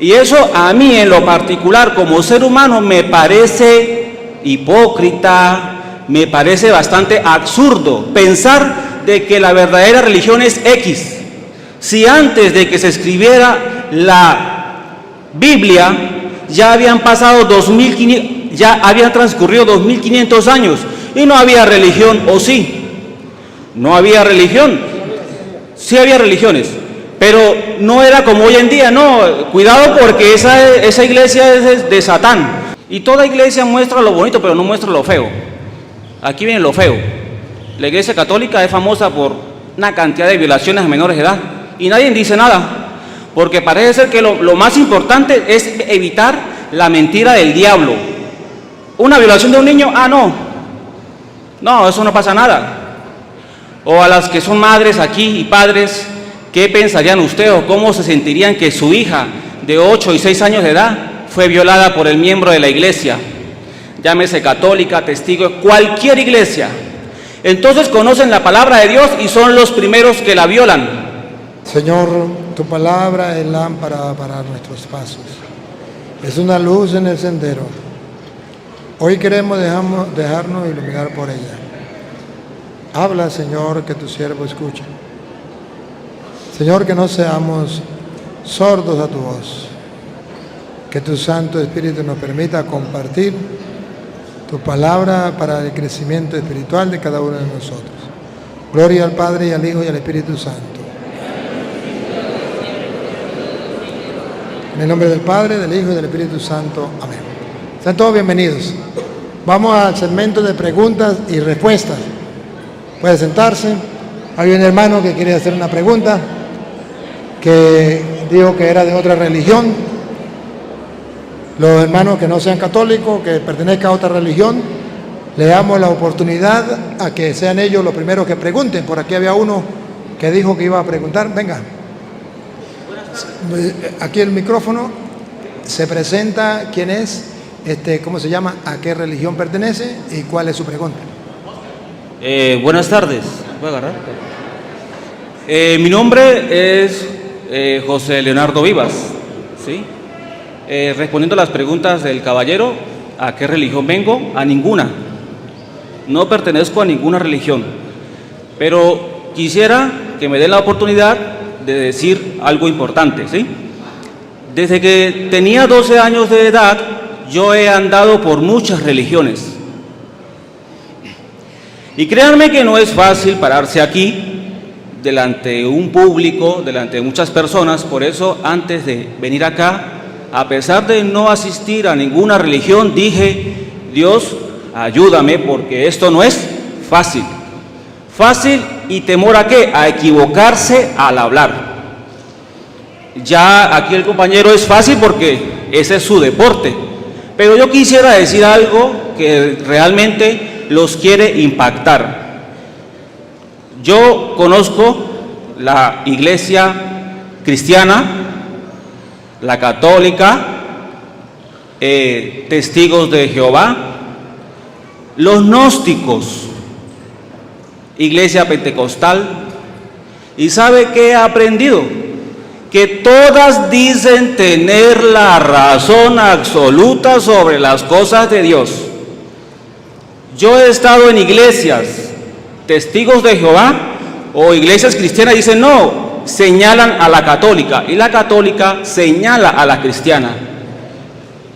Y eso a mí en lo particular como ser humano me parece hipócrita, me parece bastante absurdo pensar de que la verdadera religión es X. Si antes de que se escribiera la Biblia ya habían pasado 2500, ya habían transcurrido 2500 años y no había religión, ¿o sí? No había religión. Sí había religiones, pero no era como hoy en día. No, cuidado, porque esa iglesia es de Satán. Y toda iglesia muestra lo bonito, pero no muestra lo feo. Aquí viene lo feo. La iglesia católica es famosa por una cantidad de violaciones a menores de edad y nadie dice nada, porque parece ser que lo más importante es evitar la mentira del diablo. Una violación de un niño, no, eso no pasa nada. O a las que son madres aquí y padres, ¿qué pensarían ustedes o cómo se sentirían que su hija de 8 y 6 años de edad fue violada por el miembro de la iglesia? Llámese católica, testigo, cualquier iglesia. Entonces conocen la palabra de Dios y son los primeros que la violan. Señor, tu palabra es lámpara para nuestros pasos, es una luz en el sendero. Hoy queremos dejarnos iluminar por ella. Habla, Señor, que tu siervo escuche. Señor, que no seamos sordos a tu voz. Que tu Santo Espíritu nos permita compartir tu palabra para el crecimiento espiritual de cada uno de nosotros. Gloria al Padre, y al Hijo, y al Espíritu Santo. En el nombre del Padre, del Hijo y del Espíritu Santo. Amén. Sean todos bienvenidos. Vamos al segmento de preguntas y respuestas. Puede sentarse. Hay un hermano que quiere hacer una pregunta, que dijo que era de otra religión. Los hermanos que no sean católicos, que pertenezcan a otra religión, le damos la oportunidad a que sean ellos los primeros que pregunten. Por aquí había uno que dijo que iba a preguntar. Venga. Aquí el micrófono. Se presenta quién es, cómo se llama, a qué religión pertenece y cuál es su pregunta. Buenas tardes. ¿Voy a agarrar? Mi nombre es José Leonardo Vivas, ¿sí? Respondiendo a las preguntas del caballero, ¿a qué religión vengo? A ninguna. No pertenezco a ninguna religión, pero quisiera que me den la oportunidad de decir algo importante, ¿sí? Desde que tenía 12 años de edad, yo he andado por muchas religiones. Y créanme que no es fácil pararse aquí, delante de un público, delante de muchas personas. Por eso, antes de venir acá, a pesar de no asistir a ninguna religión, dije, Dios, ayúdame, porque esto no es fácil. Fácil y temor ¿a qué? A equivocarse al hablar. Ya aquí el compañero es fácil porque ese es su deporte. Pero yo quisiera decir algo que realmente los quiere impactar. Yo conozco la iglesia cristiana, la católica, testigos de Jehová, los gnósticos, iglesia pentecostal. ¿Y sabe qué he aprendido? Que todas dicen tener la razón absoluta sobre las cosas de Dios. Yo he estado en iglesias, testigos de Jehová o iglesias cristianas, dicen no, señalan a la católica y la católica señala a la cristiana.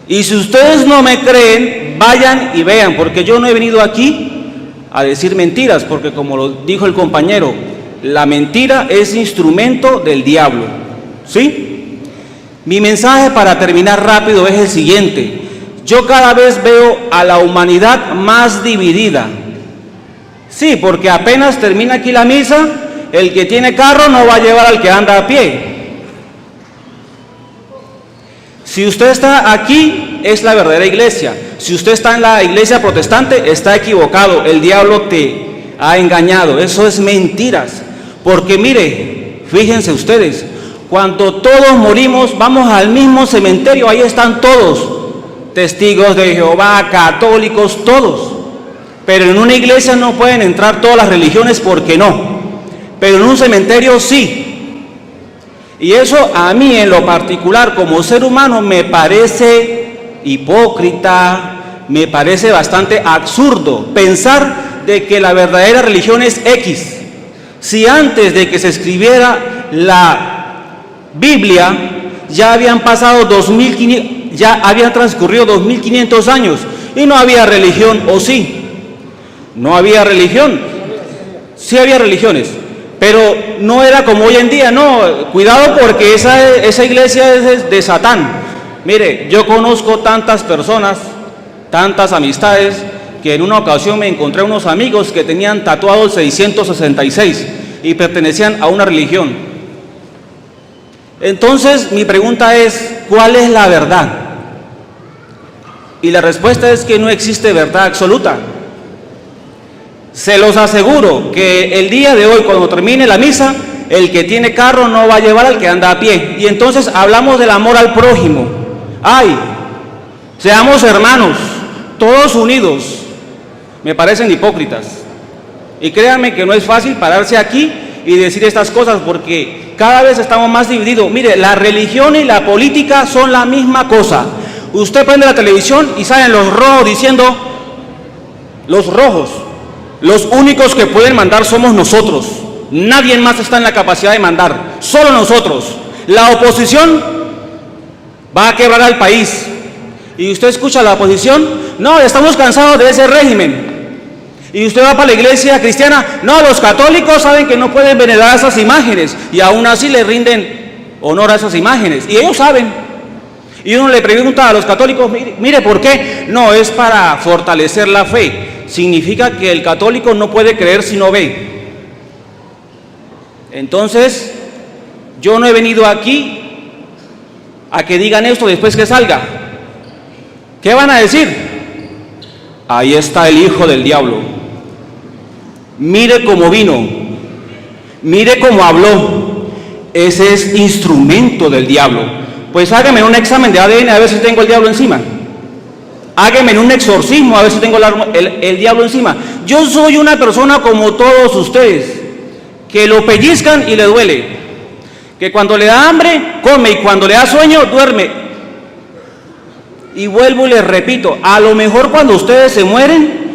Y si ustedes no me creen, vayan y vean, porque yo no he venido aquí a decir mentiras, porque como lo dijo el compañero, la mentira es instrumento del diablo, ¿sí? Mi mensaje para terminar rápido es el siguiente. Yo cada vez veo a la humanidad más dividida. Sí, porque apenas termina aquí la misa, el que tiene carro no va a llevar al que anda a pie. Si usted está aquí, es la verdadera iglesia. Si usted está en la iglesia protestante, está equivocado. El diablo te ha engañado. Eso es mentiras. Porque mire, fíjense ustedes, cuando todos morimos, vamos al mismo cementerio, ahí están todos. Testigos de Jehová, católicos, todos. Pero en una iglesia no pueden entrar todas las religiones, porque no. Pero en un cementerio sí. Y eso a mí en lo particular como ser humano me parece hipócrita, me parece bastante absurdo pensar de que la verdadera religión es X. Si antes de que se escribiera la Biblia ya habían pasado 2500, ya habían transcurrido 2500 años y no había religión, ¿o sí? No había religión. Sí había religiones, pero no era como hoy en día. No, cuidado, porque esa iglesia es de Satán. Mire, yo conozco tantas personas, tantas amistades, que en una ocasión me encontré unos amigos que tenían tatuado el 666 y pertenecían a una religión. Entonces mi pregunta es, ¿cuál es la verdad? Y la respuesta es que no existe verdad absoluta. Se los aseguro que el día de hoy, cuando termine la misa, el que tiene carro no va a llevar al que anda a pie. Y entonces hablamos del amor al prójimo. ¡Ay! Seamos hermanos, todos unidos. Me parecen hipócritas. Y créanme que no es fácil pararse aquí y decir estas cosas, porque cada vez estamos más divididos. Mire, la religión y la política son la misma cosa. Usted prende la televisión y salen los rojos diciendo, los rojos, los únicos que pueden mandar somos nosotros. Nadie más está en la capacidad de mandar, solo nosotros. La oposición va a quebrar al país. Y usted escucha a la oposición, no, estamos cansados de ese régimen. Y usted va para la iglesia cristiana, no, los católicos saben que no pueden venerar esas imágenes y aún así le rinden honor a esas imágenes. Y ellos saben. Y uno le pregunta a los católicos, mire, ¿por qué? No, es para fortalecer la fe. Significa que el católico no puede creer si no ve. Entonces, yo no he venido aquí a que digan esto después que salga. ¿Qué van a decir? Ahí está el hijo del diablo. Mire cómo vino, mire cómo habló. Ese es instrumento del diablo. Pues hágame un examen de ADN a ver si tengo el diablo encima. Hágame un exorcismo a ver si tengo el diablo encima. Yo soy una persona como todos ustedes, que lo pellizcan y le duele, que cuando le da hambre come y cuando le da sueño duerme. Y vuelvo y les repito, a lo mejor cuando ustedes se mueren,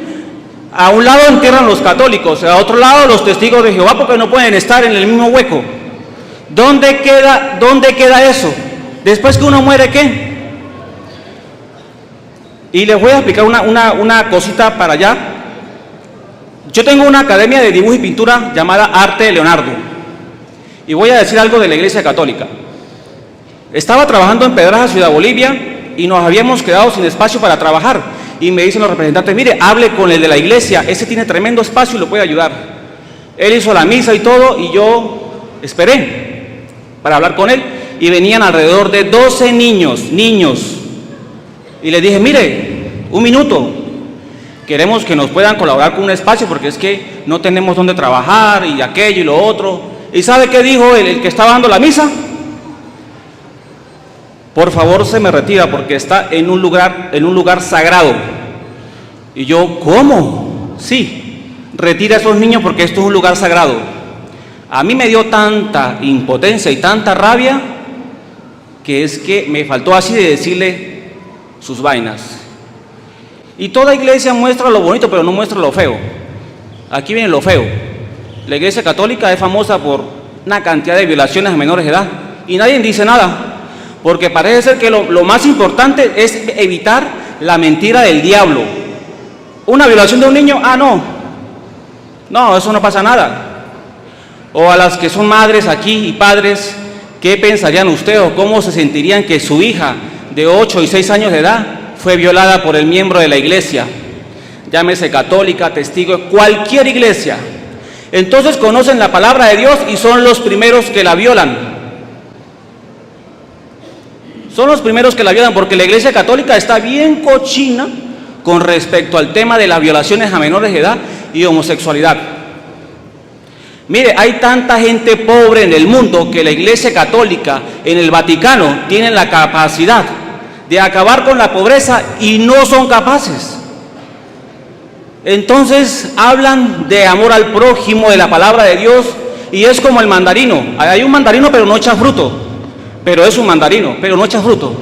a un lado entierran los católicos, a otro lado los testigos de Jehová, porque no pueden estar en el mismo hueco. ¿Dónde queda eso? Después que uno muere, ¿qué? Y les voy a explicar una cosita para allá. Yo tengo una academia de dibujo y pintura llamada Arte de Leonardo. Y voy a decir algo de la Iglesia Católica. Estaba trabajando en Pedraza, Ciudad Bolivia, y nos habíamos quedado sin espacio para trabajar. Y me dicen los representantes, mire, hable con el de la iglesia, ese tiene tremendo espacio y lo puede ayudar. Él hizo la misa y todo, y yo esperé para hablar con él. Y venían alrededor de 12 niños. Y les dije, mire, un minuto, queremos que nos puedan colaborar con un espacio porque es que no tenemos dónde trabajar y aquello y lo otro. ¿Y sabe qué dijo el que estaba dando la misa? Por favor, se me retira porque está en un lugar sagrado. Y yo, ¿cómo? Sí, retira a esos niños porque esto es un lugar sagrado. A mí me dio tanta impotencia y tanta rabia que es que me faltó así de decirle sus vainas. Y toda iglesia muestra lo bonito, pero no muestra lo feo. Aquí viene lo feo. La Iglesia Católica es famosa por una cantidad de violaciones a menores de edad y nadie dice nada. Porque parece ser que lo más importante es evitar la mentira del diablo. Una violación de un niño, no, eso no pasa nada. O a las que son madres aquí y padres, ¿qué pensarían ustedes o cómo se sentirían que su hija de 8 y 6 años de edad fue violada por el miembro de la iglesia? Llámese católica, testigo, cualquier iglesia. Entonces conocen la palabra de Dios y son los primeros que la violan. Son los primeros que la violan porque la Iglesia Católica está bien cochina con respecto al tema de las violaciones a menores de edad y homosexualidad. Mire, hay tanta gente pobre en el mundo que la Iglesia Católica en el Vaticano tiene la capacidad de acabar con la pobreza y no son capaces. Entonces hablan de amor al prójimo, de la palabra de Dios, y es como el mandarino. Hay un mandarino pero no echa fruto, pero es un mandarino, pero no echa fruto.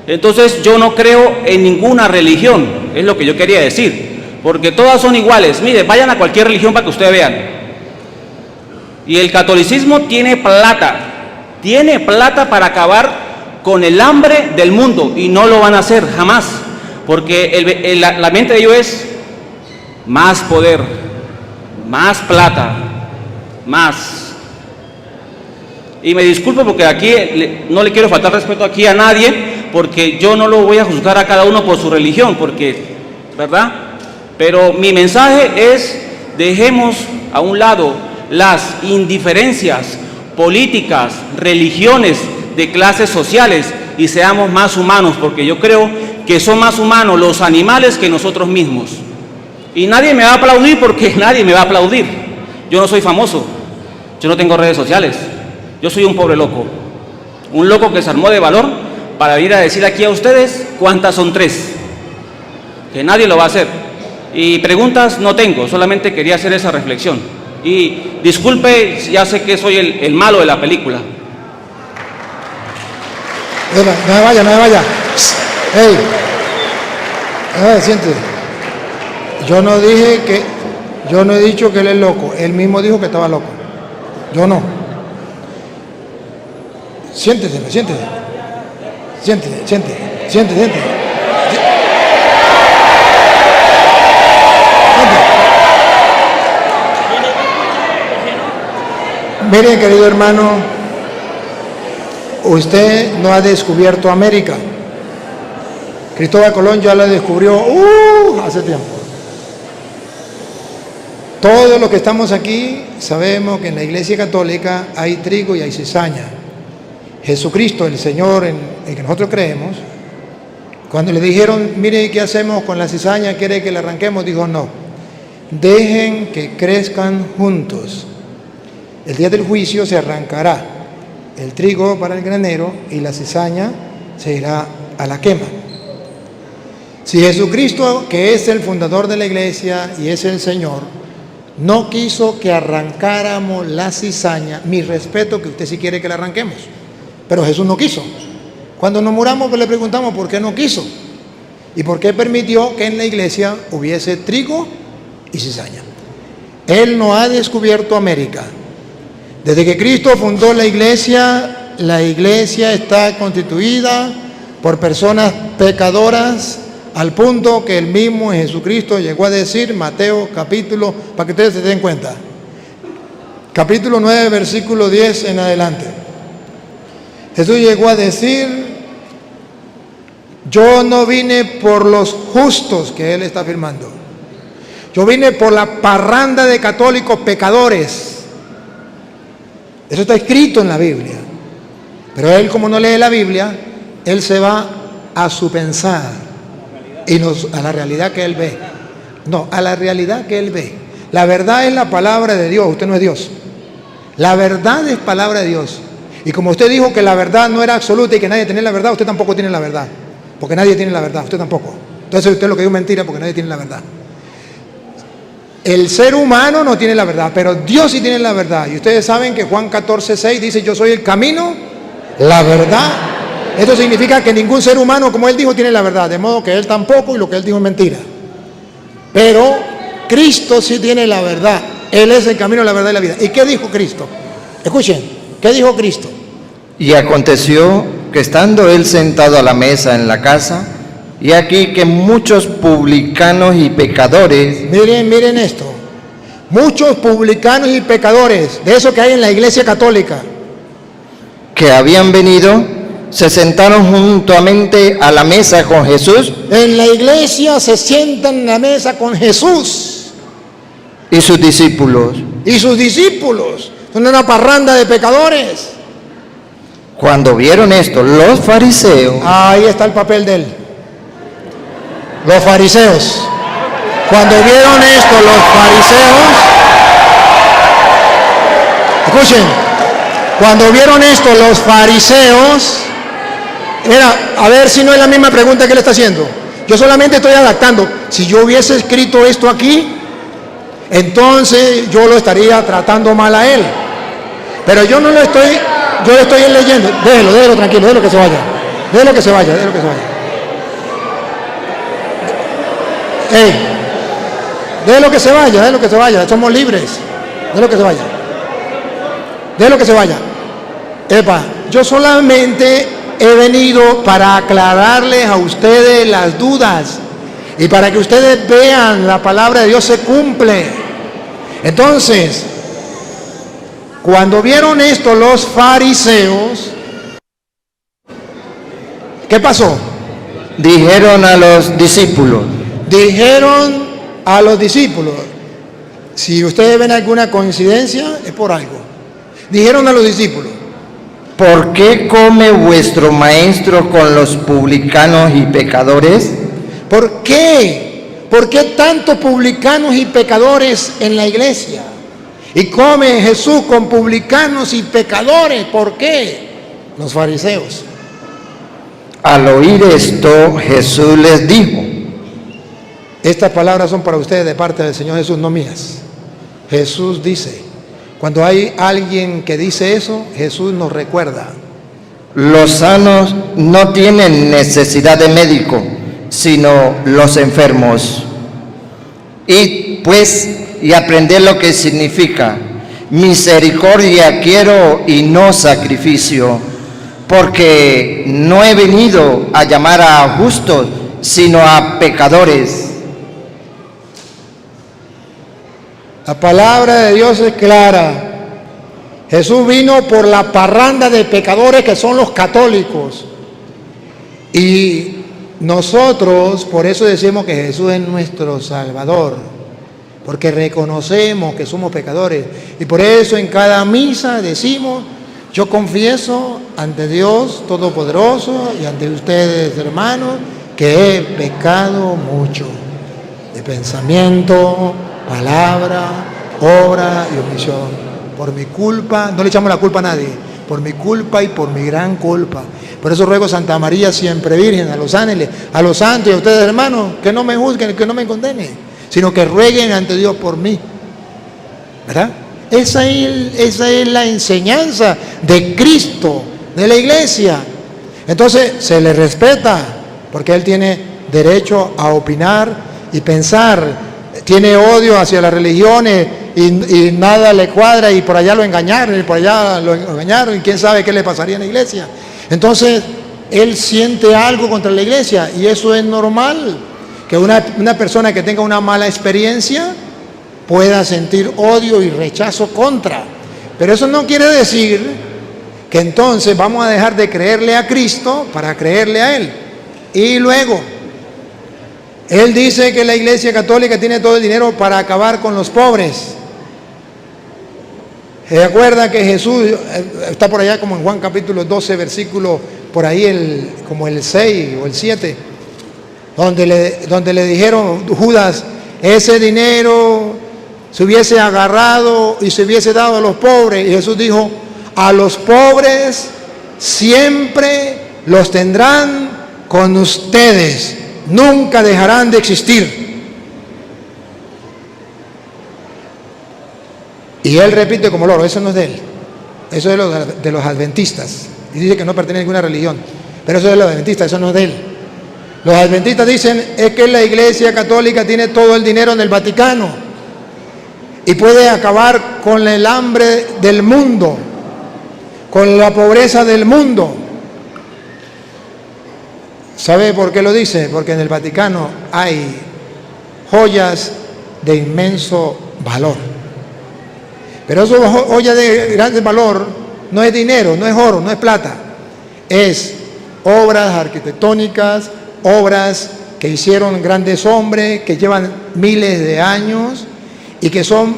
Entonces yo no creo en ninguna religión, es lo que yo quería decir, porque todas son iguales. Mire, vayan a cualquier religión para que ustedes vean. Y el catolicismo tiene plata para acabar con el hambre del mundo, y no lo van a hacer jamás, porque la mente de ellos es más poder, más plata, más. Y me disculpo porque aquí no le quiero faltar respeto aquí a nadie, porque yo no lo voy a juzgar a cada uno por su religión, porque, ¿verdad? Pero mi mensaje es: dejemos a un lado las indiferencias políticas, religiones, de clases sociales, y seamos más humanos, porque yo creo que son más humanos los animales que nosotros mismos. Y nadie me va a aplaudir, porque nadie me va a aplaudir. Yo no soy famoso, yo no tengo redes sociales, yo soy un pobre loco, un loco que se armó de valor para ir a decir aquí a ustedes cuántas son 3, que nadie lo va a hacer. Y preguntas no tengo, solamente quería hacer esa reflexión. Y disculpe, ya sé que soy el malo de la película. No me vaya. Hey, siéntese. Yo no he dicho que él es loco. Él mismo dijo que estaba loco. Yo no. Siéntese. Miren, querido hermano, usted no ha descubierto América. Cristóbal Colón ya la descubrió hace tiempo. Todos los que estamos aquí sabemos que en la Iglesia Católica hay trigo y hay cizaña. Jesucristo, el Señor en el que nosotros creemos, cuando le dijeron, mire, ¿qué hacemos con la cizaña? ¿Quiere que la arranquemos? Dijo, no, dejen que crezcan juntos. El día del juicio se arrancará el trigo para el granero y la cizaña se irá a la quema. Si Jesucristo, que es el fundador de la iglesia y es el Señor, no quiso que arrancáramos la cizaña, mi respeto que usted sí quiere que la arranquemos, pero Jesús no quiso. Cuando nos muramos pues le preguntamos por qué no quiso y por qué permitió que en la iglesia hubiese trigo y cizaña. Él no ha descubierto América. Desde que Cristo fundó la iglesia está constituida por personas pecadoras, al punto que el mismo Jesucristo llegó a decir, Mateo capítulo, para que ustedes se den cuenta, capítulo 9, versículo 10 en adelante. Jesús llegó a decir, yo no vine por los justos, que él está afirmando, yo vine por la parranda de católicos pecadores. Eso está escrito en la Biblia. Pero él, como no lee la Biblia, él se va a su pensar y a la realidad que él ve. No, a la realidad que él ve. La verdad es la palabra de Dios, usted no es Dios. La verdad es palabra de Dios. Y como usted dijo que la verdad no era absoluta y que nadie tenía la verdad, usted tampoco tiene la verdad. Porque nadie tiene la verdad, usted tampoco. Entonces usted lo que dijo es mentira, porque nadie tiene la verdad. El ser humano no tiene la verdad, pero Dios sí tiene la verdad. Y ustedes saben que Juan 14:6 dice, yo soy el camino, la verdad. Esto significa que ningún ser humano, como él dijo, tiene la verdad. De modo que él tampoco, y lo que él dijo es mentira. Pero Cristo sí tiene la verdad. Él es el camino, la verdad y la vida. ¿Y qué dijo Cristo? Escuchen, ¿qué dijo Cristo? Y aconteció que estando él sentado a la mesa en la casa, y aquí que muchos publicanos y pecadores... Miren esto. Muchos publicanos y pecadores, de eso que hay en la iglesia católica, que habían venido, se sentaron juntamente a la mesa con Jesús. En la iglesia se sientan en la mesa con Jesús. Y sus discípulos. Y sus discípulos. Son una parranda de pecadores. Cuando vieron esto, los fariseos... Ahí está el papel de él. Los fariseos. Cuando vieron esto, los fariseos, escuchen, cuando vieron esto, los fariseos, a ver si no es la misma pregunta que él está haciendo. Yo solamente estoy adaptando. Si yo hubiese escrito esto aquí, entonces yo lo estaría tratando mal a él. Pero yo no lo estoy, yo lo estoy leyendo. Déjelo tranquilo, déjelo que se vaya. Déjelo que se vaya. Ey, déjelo que se vaya, somos libres. Déjelo que se vaya. Epa, yo solamente he venido para aclararles a ustedes las dudas y para que ustedes vean la palabra de Dios se cumple. Entonces, cuando vieron esto los fariseos, ¿qué pasó? Dijeron a los discípulos. Si ustedes ven alguna coincidencia, es por algo. Dijeron a los discípulos: ¿por qué come vuestro maestro con los publicanos y pecadores? ¿Por qué? ¿Por qué tantos publicanos y pecadores en la iglesia? Y come Jesús con publicanos y pecadores. ¿Por qué? Los fariseos. Al oír esto, Jesús les dijo: estas palabras son para ustedes de parte del Señor Jesús, no mías. Jesús dice, cuando hay alguien que dice eso, Jesús nos recuerda: los sanos no tienen necesidad de médico, sino los enfermos. Id pues y aprended lo que significa: misericordia quiero y no sacrificio, porque no he venido a llamar a justos, sino a pecadores. La palabra de Dios es clara. Jesús vino por la parranda de pecadores que son los católicos. Y nosotros, por eso decimos que Jesús es nuestro Salvador, porque reconocemos que somos pecadores. Y por eso en cada misa decimos: yo confieso ante Dios Todopoderoso y ante ustedes, hermanos, que he pecado mucho, de pensamiento, palabra, obra y omisión. Por mi culpa, no le echamos la culpa a nadie, por mi culpa y por mi gran culpa. Por eso ruego a Santa María siempre Virgen, a los ángeles, a los santos y a ustedes, hermanos, que no me juzguen, que no me condenen, sino que rueguen ante Dios por mí. ¿Verdad? Esa es la enseñanza de Cristo, de la iglesia. Entonces se le respeta, porque Él tiene derecho a opinar y pensar. Tiene odio hacia las religiones y nada le cuadra, y por allá lo engañaron, y quién sabe qué le pasaría en la iglesia. Entonces él siente algo contra la iglesia, y eso es normal, que una persona que tenga una mala experiencia pueda sentir odio y rechazo contra. Pero eso no quiere decir que entonces vamos a dejar de creerle a Cristo para creerle a Él. Y luego Él dice que la Iglesia Católica tiene todo el dinero para acabar con los pobres. ¿Se acuerdan que Jesús está por allá como en Juan capítulo 12, versículo por ahí como el 6 o el 7, donde le dijeron Judas: ese dinero se hubiese agarrado y se hubiese dado a los pobres? Y Jesús dijo: a los pobres siempre los tendrán con ustedes, nunca dejarán de existir. Y él repite como loro: eso no es de él, eso es de los adventistas. Y dice que no pertenece a ninguna religión, pero eso es de los adventistas, eso no es de él. Los adventistas dicen es que la Iglesia Católica tiene todo el dinero en el Vaticano y puede acabar con el hambre del mundo, con la pobreza del mundo. ¿Sabe por qué lo dice? Porque en el Vaticano hay joyas de inmenso valor. Pero esas joyas de grande valor no es dinero, no es oro, no es plata. Es obras arquitectónicas, obras que hicieron grandes hombres, que llevan miles de años y que son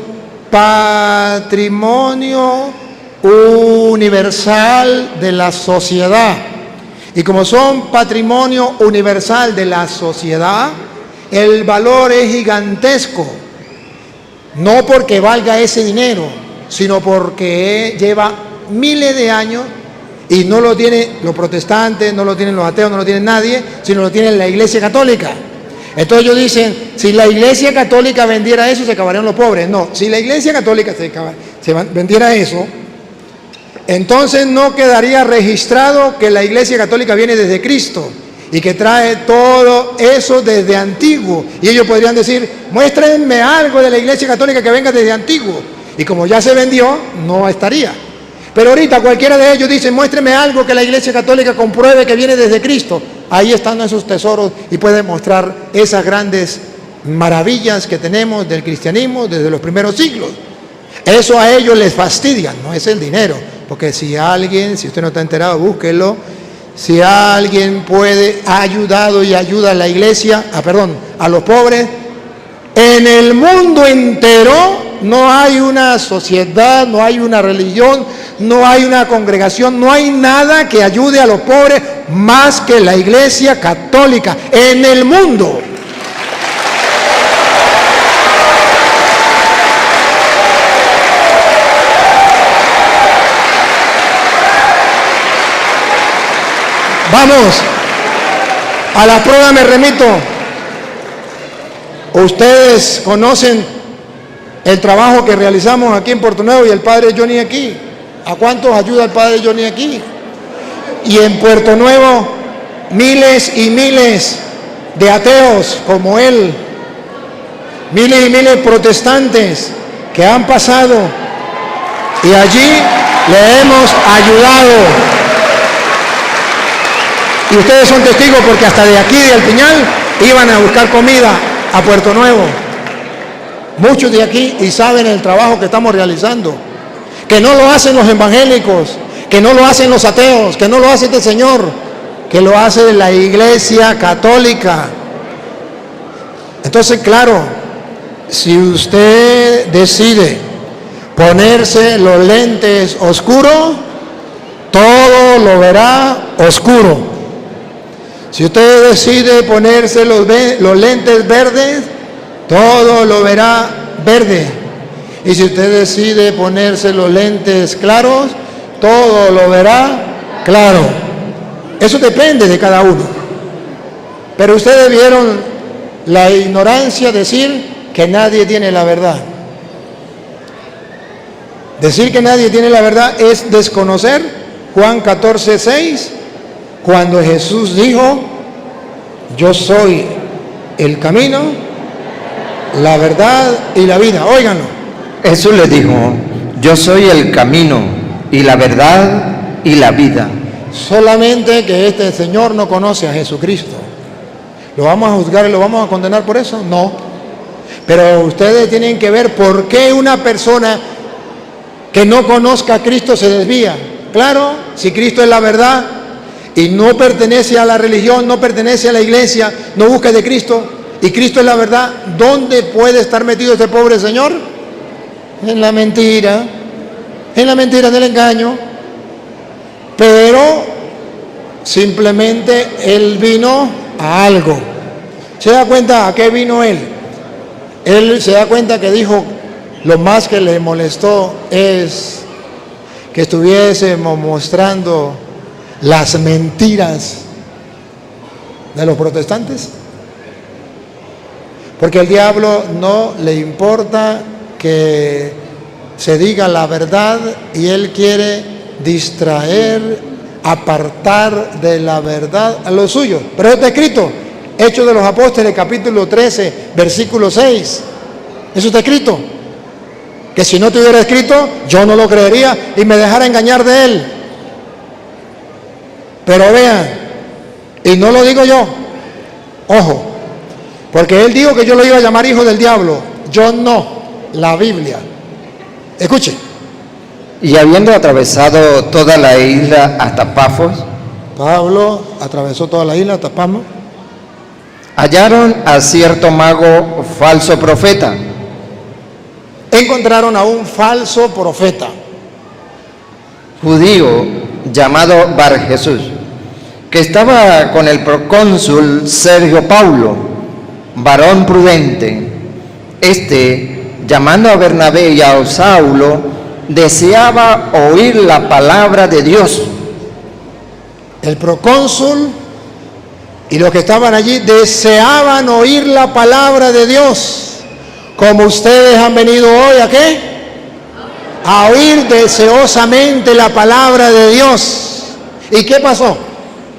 patrimonio universal de la sociedad. Y como son patrimonio universal de la sociedad, el valor es gigantesco. No porque valga ese dinero, sino porque lleva miles de años y no lo tienen los protestantes, no lo tienen los ateos, no lo tiene nadie, sino lo tiene la Iglesia Católica. Entonces ellos dicen, si la Iglesia Católica vendiera eso, se acabarían los pobres. No, si la Iglesia Católica se vendiera eso, entonces no quedaría registrado que la Iglesia Católica viene desde Cristo y que trae todo eso desde antiguo. Y ellos podrían decir, muéstrenme algo de la Iglesia Católica que venga desde antiguo. Y como ya se vendió, no estaría. Pero ahorita cualquiera de ellos dice, muéstreme algo que la Iglesia Católica compruebe que viene desde Cristo. Ahí están esos tesoros y pueden mostrar esas grandes maravillas que tenemos del cristianismo desde los primeros siglos. Eso a ellos les fastidia, no es el dinero. Porque si alguien, si usted no está enterado, búsquelo. Si alguien ha ayudado y ayuda a la iglesia, a los pobres, en el mundo entero no hay una sociedad, no hay una religión, no hay una congregación, no hay nada que ayude a los pobres más que la Iglesia Católica en el mundo. Vamos, a la prueba me remito. Ustedes conocen el trabajo que realizamos aquí en Puerto Nuevo y el Padre Johnny aquí. ¿A cuántos ayuda el Padre Johnny aquí? Y en Puerto Nuevo, miles y miles de ateos como él, miles y miles de protestantes que han pasado y allí le hemos ayudado. Y ustedes son testigos porque hasta de aquí, del Piñal, iban a buscar comida a Puerto Nuevo. Muchos de aquí y saben el trabajo que estamos realizando. Que no lo hacen los evangélicos, que no lo hacen los ateos, que no lo hace este señor, que lo hace la Iglesia Católica. Entonces, claro, si usted decide ponerse los lentes oscuros, todo lo verá oscuro. Si usted decide ponerse los lentes verdes, todo lo verá verde. Y si usted decide ponerse los lentes claros, todo lo verá claro. Eso depende de cada uno. Pero ustedes vieron la ignorancia decir que nadie tiene la verdad. Decir que nadie tiene la verdad es desconocer Juan 14:6, cuando Jesús dijo, yo soy el camino, la verdad y la vida. Óiganlo. Jesús le dijo, yo soy el camino y la verdad y la vida. Solamente que este Señor no conoce a Jesucristo. ¿Lo vamos a juzgar y lo vamos a condenar por eso? No. Pero ustedes tienen que ver por qué una persona que no conozca a Cristo se desvía. Claro, si Cristo es la verdad y no pertenece a la religión, no pertenece a la iglesia, no busca de Cristo y Cristo es la verdad, ¿dónde puede estar metido este pobre señor? En la mentira del engaño. Pero simplemente él vino a algo. ¿Se da cuenta a qué vino él? Él se da cuenta que dijo, lo más que le molestó es que estuviésemos mostrando las mentiras de los protestantes. Porque al diablo no le importa que se diga la verdad y él quiere distraer, apartar de la verdad a lo suyo. Pero está escrito, Hechos de los Apóstoles, capítulo 13, versículo 6. Eso está escrito. Que si no estuviera escrito, yo no lo creería y me dejara engañar de él. Pero vean, y no lo digo yo, ojo, porque él dijo que yo lo iba a llamar hijo del diablo. Yo no, la Biblia. Escuche. Y habiendo atravesado toda la isla hasta Pafos, Pablo atravesó toda la isla hasta Pafos. Hallaron a cierto mago falso profeta. Encontraron a un falso profeta, judío llamado Bar Jesús, que estaba con el procónsul Sergio Paulo, varón prudente. Llamando a Bernabé y a Saulo, deseaba oír la palabra de Dios. El procónsul Y los que estaban allí deseaban oír la palabra de Dios, como ustedes han venido hoy, ¿a qué? A oír deseosamente la palabra de Dios. ¿Y qué pasó?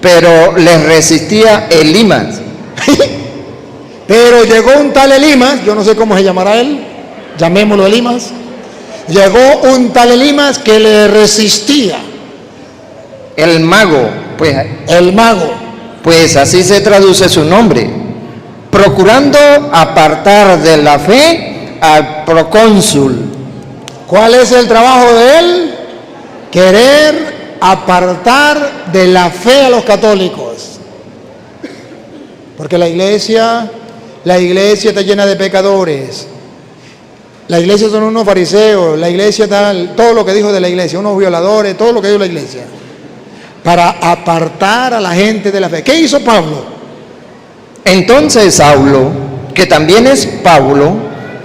Pero les resistía Elimas. Pero llegó un tal Elimas, yo no sé cómo se llamará él, llamémoslo Elimas. Llegó un tal Elimas que le resistía. El mago, El mago. pues así se traduce su nombre, procurando apartar de la fe al procónsul. ¿Cuál es el trabajo de él? Querer apartar de la fe a los católicos. Porque la iglesia está llena de pecadores. La iglesia son unos fariseos, la iglesia está, todo lo que dijo de la iglesia, unos violadores, todo lo que dijo la iglesia. Para apartar a la gente de la fe. ¿Qué hizo Pablo? Entonces Saulo, que también es Pablo,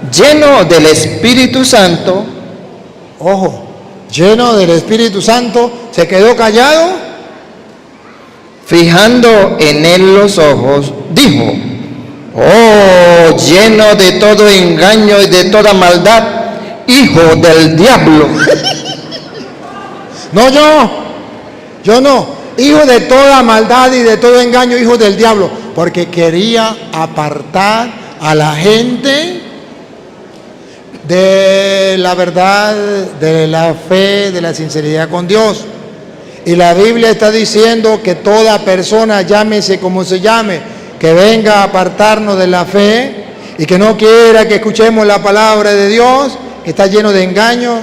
lleno del Espíritu Santo, Ojo, lleno del Espíritu Santo, se quedó callado. fijando en él los ojos, dijo: oh, lleno de todo engaño y de toda maldad, hijo del diablo. No yo no, hijo de toda maldad y de todo engaño, hijo del diablo, porque quería apartar a la gente de la verdad, de la fe, de la sinceridad con Dios. Y la Biblia está diciendo que toda persona, llámese como se llame, que venga a apartarnos de la fe y que no quiera que escuchemos la palabra de Dios, que está lleno de engaño,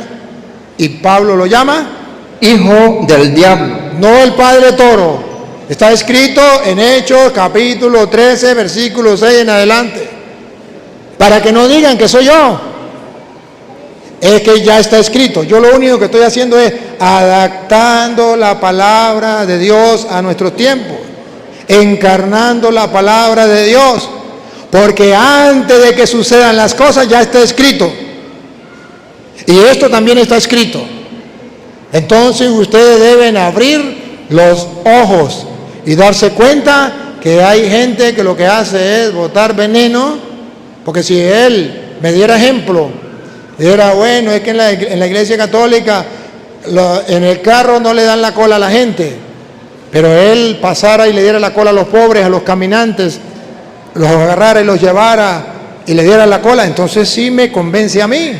y Pablo lo llama Hijo del diablo. no el padre toro. Está escrito en Hechos capítulo 13, versículo 6 en adelante. Para que no digan que soy yo. Es que ya está escrito. Yo lo único que estoy haciendo es adaptando la palabra de Dios a nuestros tiempos. Encarnando la palabra de Dios. Porque antes de que sucedan las cosas ya está escrito. Y esto también está escrito. Entonces ustedes deben abrir los ojos y darse cuenta que hay gente que lo que hace es botar veneno, porque si él me diera ejemplo, dijera, bueno, es que en la iglesia católica en el carro no le dan la cola a la gente, pero él pasara y le diera la cola a los pobres, a los caminantes, los agarrara y los llevara y le diera la cola, entonces sí me convence a mí.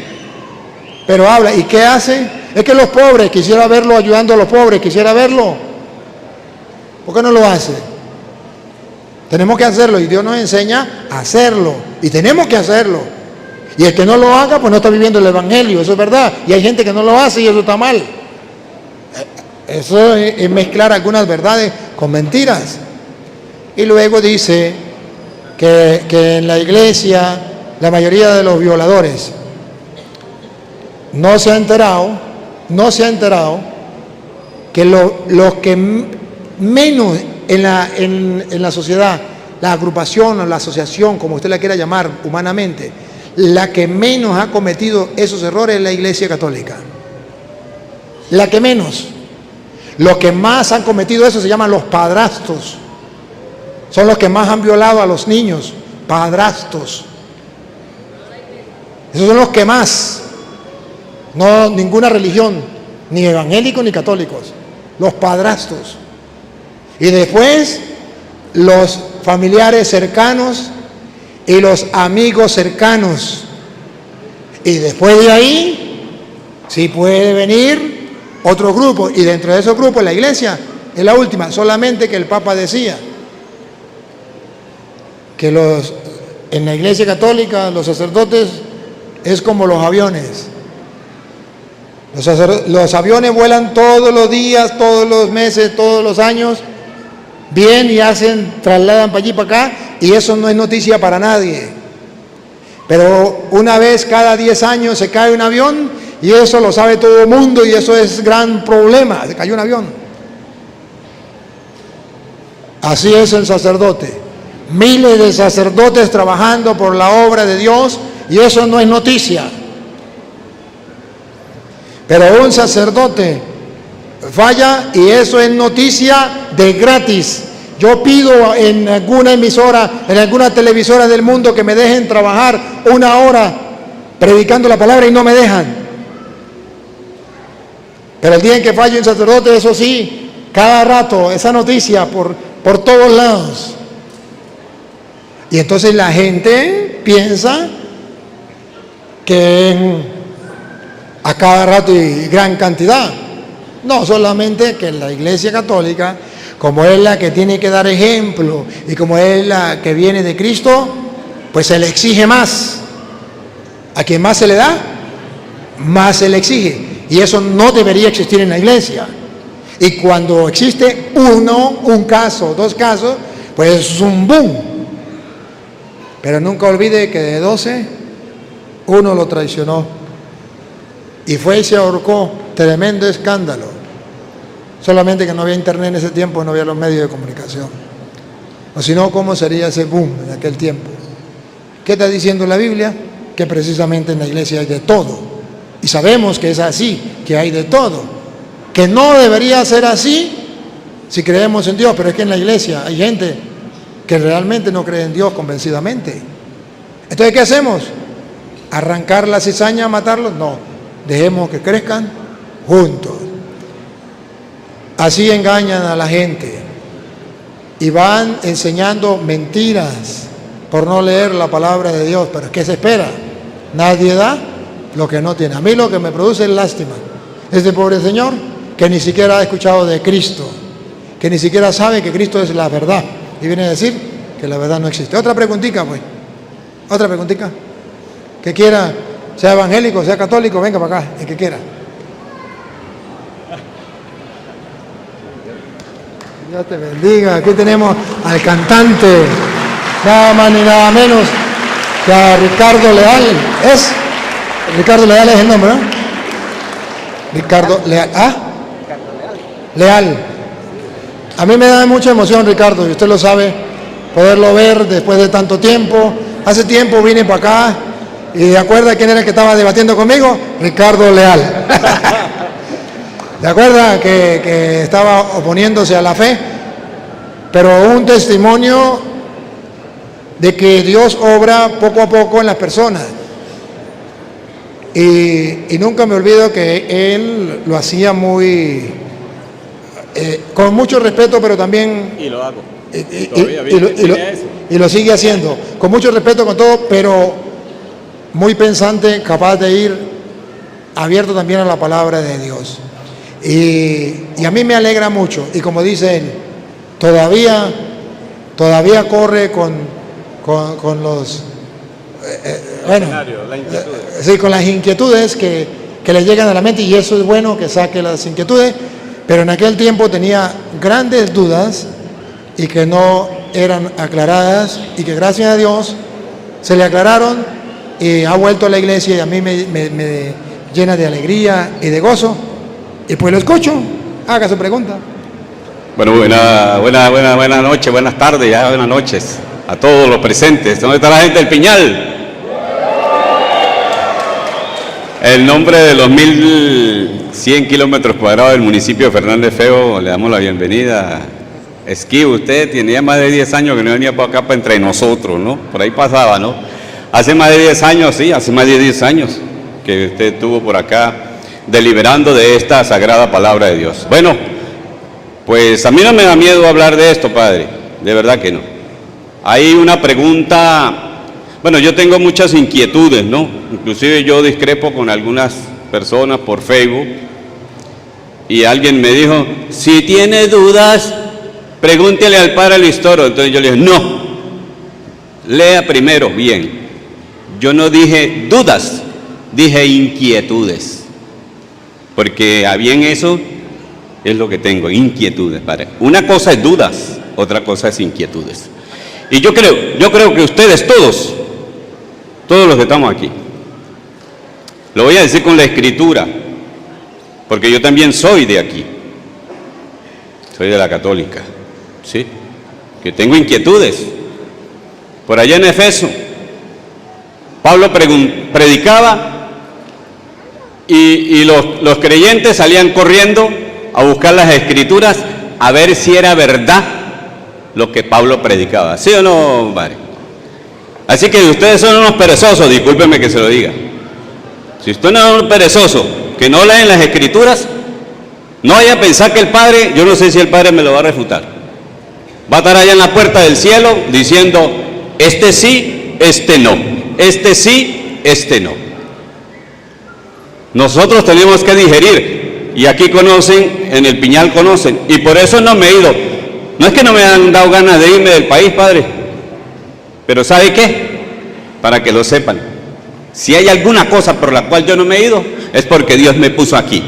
Pero habla, ¿y qué hace? Es que los pobres, quisiera verlo ayudando a los pobres, quisiera verlo. ¿Por qué no lo hace? Tenemos que hacerlo y Dios nos enseña a hacerlo. Y tenemos que hacerlo. Y el que no lo haga, pues no está viviendo el Evangelio, eso es verdad. Y hay gente que no lo hace y eso está mal. Eso es mezclar algunas verdades con mentiras. Y luego dice que en la iglesia la mayoría de los violadores no se ha enterado que los que menos en la sociedad, la agrupación o la asociación, como usted la quiera llamar humanamente, la que menos ha cometido esos errores es la Iglesia Católica. La que menos. Los que más han cometido eso se llaman los padrastros. Son los que más han violado a los niños, padrastros. Esos son los que más. No ninguna religión, ni evangélicos ni católicos, los padrastros. Y después los familiares cercanos y los amigos cercanos. Y después de ahí, sí puede venir otro grupo. Y dentro de esos grupos la iglesia es la última. Solamente que el Papa decía que en la iglesia católica los sacerdotes es como los aviones. Los aviones vuelan todos los días, todos los meses, todos los años, bien, y trasladan para allí, para acá, y eso no es noticia para nadie. Pero una vez cada 10 años se cae un avión, y eso lo sabe todo el mundo, y eso es gran problema, se cayó un avión. Así es el sacerdote. Miles de sacerdotes trabajando por la obra de Dios, y eso no es noticia. Pero un sacerdote falla y eso es noticia de gratis. Yo pido en alguna emisora, en alguna televisora del mundo que me dejen trabajar 1 hora predicando la palabra y no me dejan. Pero el día en que falle un sacerdote, eso sí, cada rato, esa noticia por todos lados. Y entonces la gente piensa que a cada rato y gran cantidad. No, solamente que la Iglesia Católica, como es la que tiene que dar ejemplo y como es la que viene de Cristo, pues se le exige más. A quien más se le da, más se le exige. Y eso no debería existir en la Iglesia. Y cuando existe un caso, 2 casos, pues es un boom. Pero nunca olvide que de 12, 1 lo traicionó. Y fue y se ahorcó. Tremendo escándalo. Solamente que no había internet en ese tiempo, no había los medios de comunicación. O si no, ¿cómo sería ese boom en aquel tiempo? ¿Qué está diciendo la Biblia? Que precisamente en la iglesia hay de todo. Y sabemos que es así, que hay de todo. Que no debería ser así si creemos en Dios, pero es que en la iglesia hay gente que realmente no cree en Dios convencidamente. Entonces, ¿qué hacemos? ¿Arrancar la cizaña, matarlos? No, dejemos que crezcan juntos. Así engañan a la gente y van enseñando mentiras por no leer la palabra de Dios. Pero ¿qué se espera? Nadie da lo que no tiene. A mí lo que me produce es lástima. Este pobre señor que ni siquiera ha escuchado de Cristo, que ni siquiera sabe que Cristo es la verdad y viene a decir que la verdad no existe. Otra preguntita, pues. Otra preguntita. Que quiera, sea evangélico, sea católico, venga para acá, el que quiera. Dios te bendiga. Aquí tenemos al cantante, nada más ni nada menos que a Ricardo Leal. Ricardo Leal es el nombre, ¿no? Ricardo Leal. ¿Ah? Leal. A mí me da mucha emoción, Ricardo, y usted lo sabe, poderlo ver después de tanto tiempo. Hace tiempo vine para acá y ¿de acuerdo quién era el que estaba debatiendo conmigo? Ricardo Leal. ¿De acuerdo? Que estaba oponiéndose a la fe, pero un testimonio de que Dios obra poco a poco en las personas. Y nunca me olvido que él lo hacía muy, con mucho respeto, pero también... Y lo hago. Y lo sigue haciendo, con mucho respeto, con todo, pero muy pensante, capaz de ir abierto también a la palabra de Dios. Y a mí me alegra mucho, y como dice él, todavía corre con los sí, con las inquietudes que le llegan a la mente, y eso es bueno, que saque las inquietudes, pero en aquel tiempo tenía grandes dudas y que no eran aclaradas, y que gracias a Dios se le aclararon y ha vuelto a la iglesia, y a mí me llena de alegría y de gozo. Y pues lo escucho, haga su pregunta. Bueno, buenas noches, buenas tardes, ya buenas noches a todos los presentes. ¿Dónde está la gente del Piñal? El nombre de los 1.100 kilómetros cuadrados del municipio de Fernández Feo, le damos la bienvenida. Esquivo, usted tenía más de 10 años que no venía para acá, para entre nosotros, ¿no? Por ahí pasaba, ¿no? Hace más de 10 años, sí, hace más de 10 años que usted estuvo por acá deliberando de esta sagrada palabra de Dios. Bueno, pues a mí no me da miedo hablar de esto, padre, de verdad que no. Hay una pregunta, bueno, yo tengo muchas inquietudes, ¿no? Inclusive yo discrepo con algunas personas por Facebook, y alguien me dijo, si tiene dudas, pregúntele al padre Luis Toro. Entonces yo le dije, no, lea primero bien. Yo no dije dudas, dije inquietudes. Porque a bien eso es lo que tengo, inquietudes, padre. Una cosa es dudas, otra cosa es inquietudes. Y yo creo que ustedes todos los que estamos aquí, lo voy a decir con la escritura, porque yo también soy de aquí, soy de la católica, ¿sí? Que tengo inquietudes. Por allá en Efeso, Pablo predicaba, y los creyentes salían corriendo a buscar las escrituras a ver si era verdad lo que Pablo predicaba. ¿Sí o no, padre? Así que ustedes son unos perezosos, discúlpenme que se lo diga. Si usted no es un perezoso que no leen las Escrituras, no vaya a pensar que el Padre, yo no sé si el Padre me lo va a refutar, va a estar allá en la puerta del cielo diciendo, este sí, este no, este sí, este no. Nosotros tenemos que digerir, y aquí conocen, en el Piñal conocen, y por eso no me he ido. No es que no me han dado ganas de irme del país, padre, pero ¿sabe qué? Para que lo sepan, si hay alguna cosa por la cual yo no me he ido, es porque Dios me puso aquí.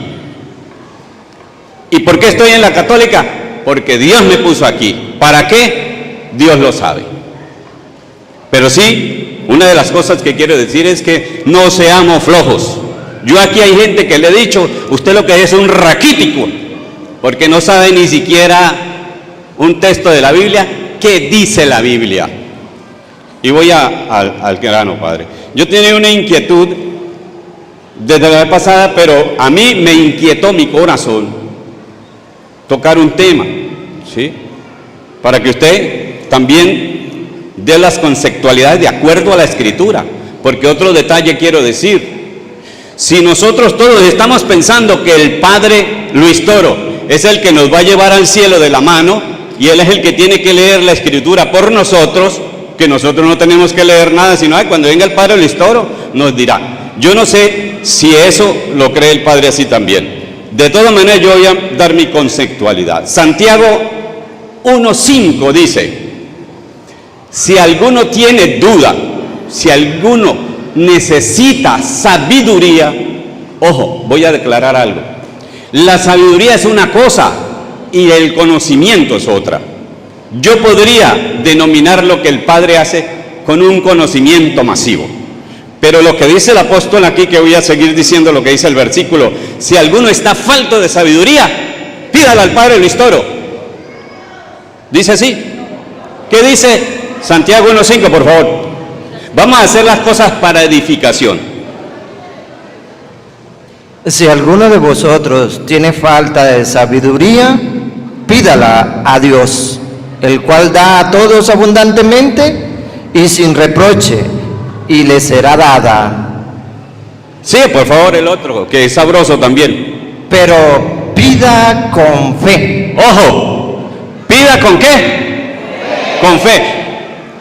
¿Y por qué estoy en la Católica? Porque Dios me puso aquí. ¿Para qué? Dios lo sabe. Pero sí, una de las cosas que quiero decir es que no seamos flojos. Yo aquí hay gente que le he dicho, usted lo que es un raquítico, porque no sabe ni siquiera un texto de la Biblia. ¿Qué dice la Biblia? Y voy al grano, padre. Yo tenía una inquietud desde la vez pasada, pero a mí me inquietó mi corazón tocar un tema, ¿sí? Para que usted también dé las conceptualidades de acuerdo a la Escritura. Porque otro detalle quiero decir, si nosotros todos estamos pensando que el padre Luis Toro es el que nos va a llevar al cielo de la mano, y él es el que tiene que leer la Escritura por nosotros, que nosotros no tenemos que leer nada, sino cuando venga el padre Luis Toro nos dirá. Yo no sé si eso lo cree el padre así también. De todas maneras, yo voy a dar mi conceptualidad. Santiago 1:5 dice, si alguno tiene duda, si alguno necesita sabiduría, ojo, voy a declarar algo. La sabiduría es una cosa y el conocimiento es otra. Yo podría denominar lo que el Padre hace con un conocimiento masivo. Pero lo que dice el apóstol aquí, que voy a seguir diciendo lo que dice el versículo, si alguno está falto de sabiduría, pídala al Padre Luis Toro. Dice así. ¿Qué dice Santiago 1:5, por favor? Vamos a hacer las cosas para edificación. Si alguno de vosotros tiene falta de sabiduría, pídala a Dios, el cual da a todos abundantemente y sin reproche, y le será dada. Sí, por favor, el otro, que es sabroso también. Pero pida con fe. ¡Ojo! ¿Pida con qué? Con fe.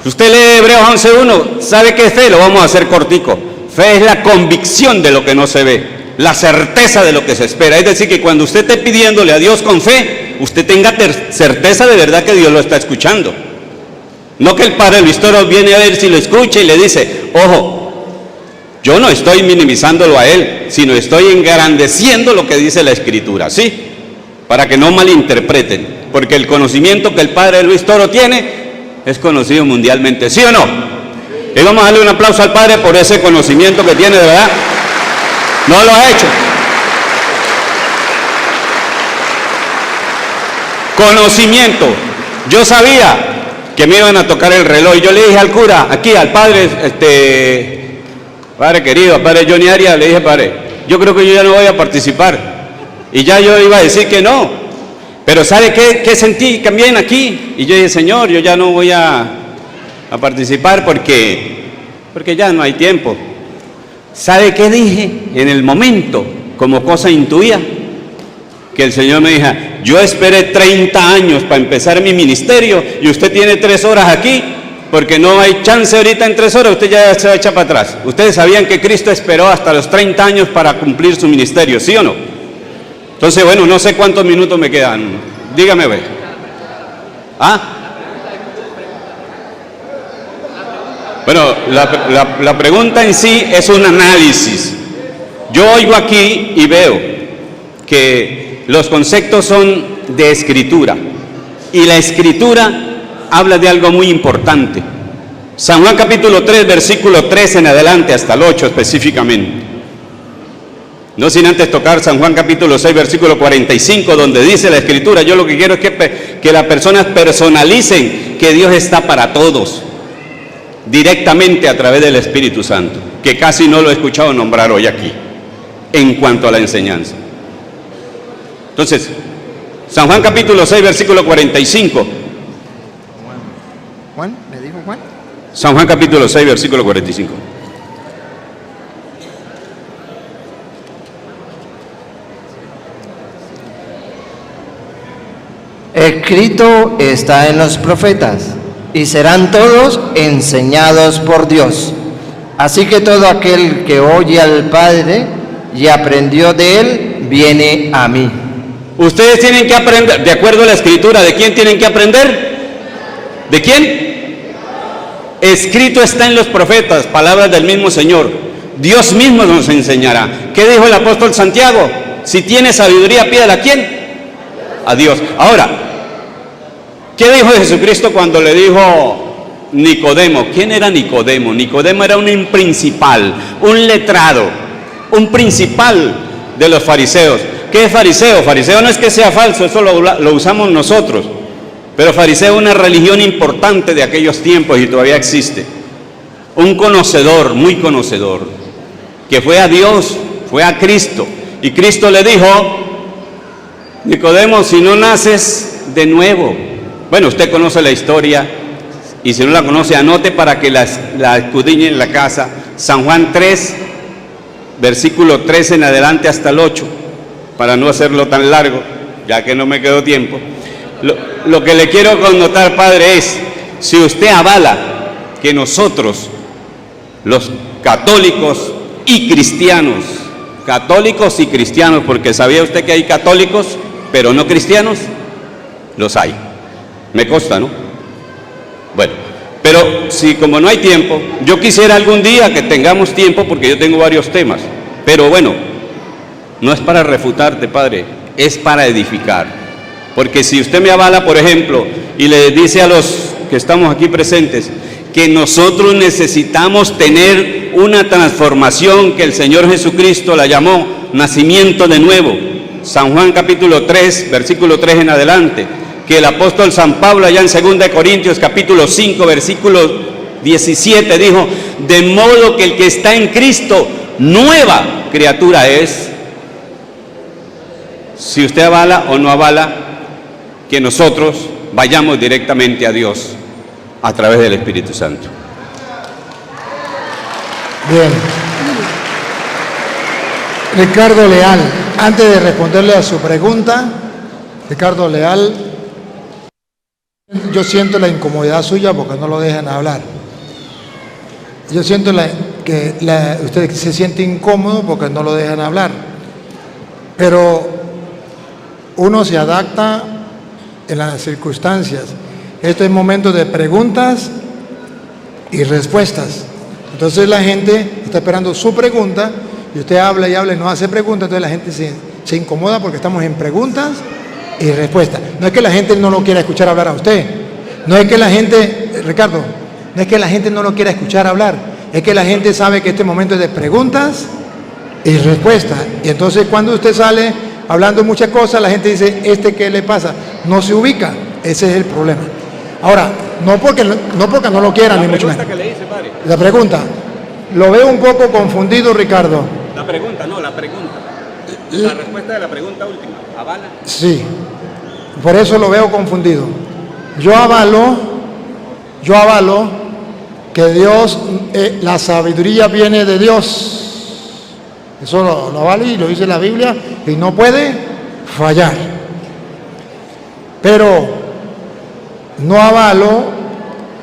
Si usted lee Hebreos 11:1, ¿sabe qué es fe? Lo vamos a hacer cortico. Fe es la convicción de lo que no se ve, la certeza de lo que se espera. Es decir, que cuando usted esté pidiéndole a Dios con fe, usted tenga certeza de verdad que Dios lo está escuchando. No que el padre Luis Toro viene a ver si lo escucha y le dice, ojo, yo no estoy minimizándolo a él, sino estoy engrandeciendo lo que dice la Escritura, ¿sí? Para que no malinterpreten, porque el conocimiento que el padre Luis Toro tiene es conocido mundialmente, ¿sí o no? Y vamos a darle un aplauso al padre por ese conocimiento que tiene, de verdad. No lo ha hecho. Conocimiento. Yo sabía que me iban a tocar el reloj, y yo le dije al cura, aquí al padre, padre querido, al padre Johnny Arias, le dije, padre, yo creo que yo ya no voy a participar, y ya yo iba a decir que no, pero ¿sabe qué sentí también aquí? Y yo dije, Señor, yo ya no voy a participar porque ya no hay tiempo. ¿Sabe qué dije en el momento, como cosa intuía? Que el Señor me dijo, yo esperé 30 años para empezar mi ministerio y usted tiene 3 horas aquí, porque no hay chance ahorita en 3 horas, usted ya se va a echar para atrás. Ustedes sabían que Cristo esperó hasta los 30 años para cumplir su ministerio, ¿sí o no? Entonces, bueno, no sé cuántos minutos me quedan. Dígame, ve. ¿Ah? Bueno, la pregunta en sí es un análisis. Yo oigo aquí y veo que los conceptos son de Escritura, y la Escritura habla de algo muy importante. San Juan capítulo 3, versículo 3 en adelante hasta el 8 específicamente. No sin antes tocar San Juan capítulo 6, versículo 45, donde dice la Escritura, yo lo que quiero es que las personas personalicen que Dios está para todos, directamente a través del Espíritu Santo, que casi no lo he escuchado nombrar hoy aquí, en cuanto a la enseñanza. Entonces, San Juan capítulo 6, versículo 45, Juan, ¿me dijo Juan? San Juan capítulo 6, versículo 45. Escrito está en los profetas, y serán todos enseñados por Dios. Así que todo aquel que oye al Padre y aprendió de él, viene a mí. Ustedes tienen que aprender, de acuerdo a la Escritura, ¿de quién tienen que aprender? ¿De quién? Escrito está en los profetas, palabras del mismo Señor. Dios mismo nos enseñará. ¿Qué dijo el apóstol Santiago? Si tiene sabiduría, pídala a quién. A Dios. Ahora, ¿qué dijo Jesucristo cuando le dijo Nicodemo? ¿Quién era Nicodemo? Nicodemo era un principal, un letrado, un principal de los fariseos. ¿Qué es fariseo? Fariseo no es que sea falso, eso lo usamos nosotros. Pero fariseo es una religión importante de aquellos tiempos y todavía existe. Un conocedor, muy conocedor, que fue a Dios, fue a Cristo. Y Cristo le dijo: Nicodemo, si no naces de nuevo. Bueno, usted conoce la historia, y si no la conoce, anote para que la escudriñe en la casa. San Juan 3, versículo 13 en adelante hasta el 8, para no hacerlo tan largo, ya que no me quedó tiempo. Lo que le quiero connotar, padre, es, si usted avala que nosotros, los católicos y cristianos, porque ¿sabía usted que hay católicos pero no cristianos? Los hay, me consta, ¿no? Bueno, pero si como no hay tiempo, yo quisiera algún día que tengamos tiempo, porque yo tengo varios temas, pero bueno, no es para refutarte, padre, es para edificar. Porque si usted me avala, por ejemplo, y le dice a los que estamos aquí presentes que nosotros necesitamos tener una transformación que el Señor Jesucristo la llamó nacimiento de nuevo, San Juan capítulo 3, versículo 3 en adelante, que el apóstol San Pablo allá en 2 Corintios capítulo 5, versículo 17 dijo: de modo que el que está en Cristo, nueva criatura es. Si usted avala o no avala que nosotros vayamos directamente a Dios a través del Espíritu Santo. Bien. Ricardo Leal, antes de responderle a su pregunta, Ricardo Leal, yo siento la incomodidad suya porque no lo dejan hablar. Yo siento que usted se siente incómodo porque no lo dejan hablar. Pero uno se adapta en las circunstancias. Este es momento de preguntas y respuestas. Entonces la gente está esperando su pregunta y usted habla y habla y no hace preguntas, entonces la gente se incomoda porque estamos en preguntas y respuestas. No es que la gente no lo quiera escuchar hablar a usted, no es que la gente, Ricardo, no es que la gente no lo quiera escuchar hablar, es que la gente sabe que este momento es de preguntas y respuestas. Y entonces cuando usted sale hablando muchas cosas, la gente dice: ¿qué le pasa? No se ubica. Ese es el problema. Ahora, no porque no lo quieran, ni mucho menos. La pregunta, lo veo un poco confundido, Ricardo. La pregunta. La respuesta de la pregunta última. ¿Avala? Sí, por eso lo veo confundido. Yo avalo que Dios, la sabiduría viene de Dios. Eso lo vale y lo dice la Biblia y no puede fallar. Pero no avalo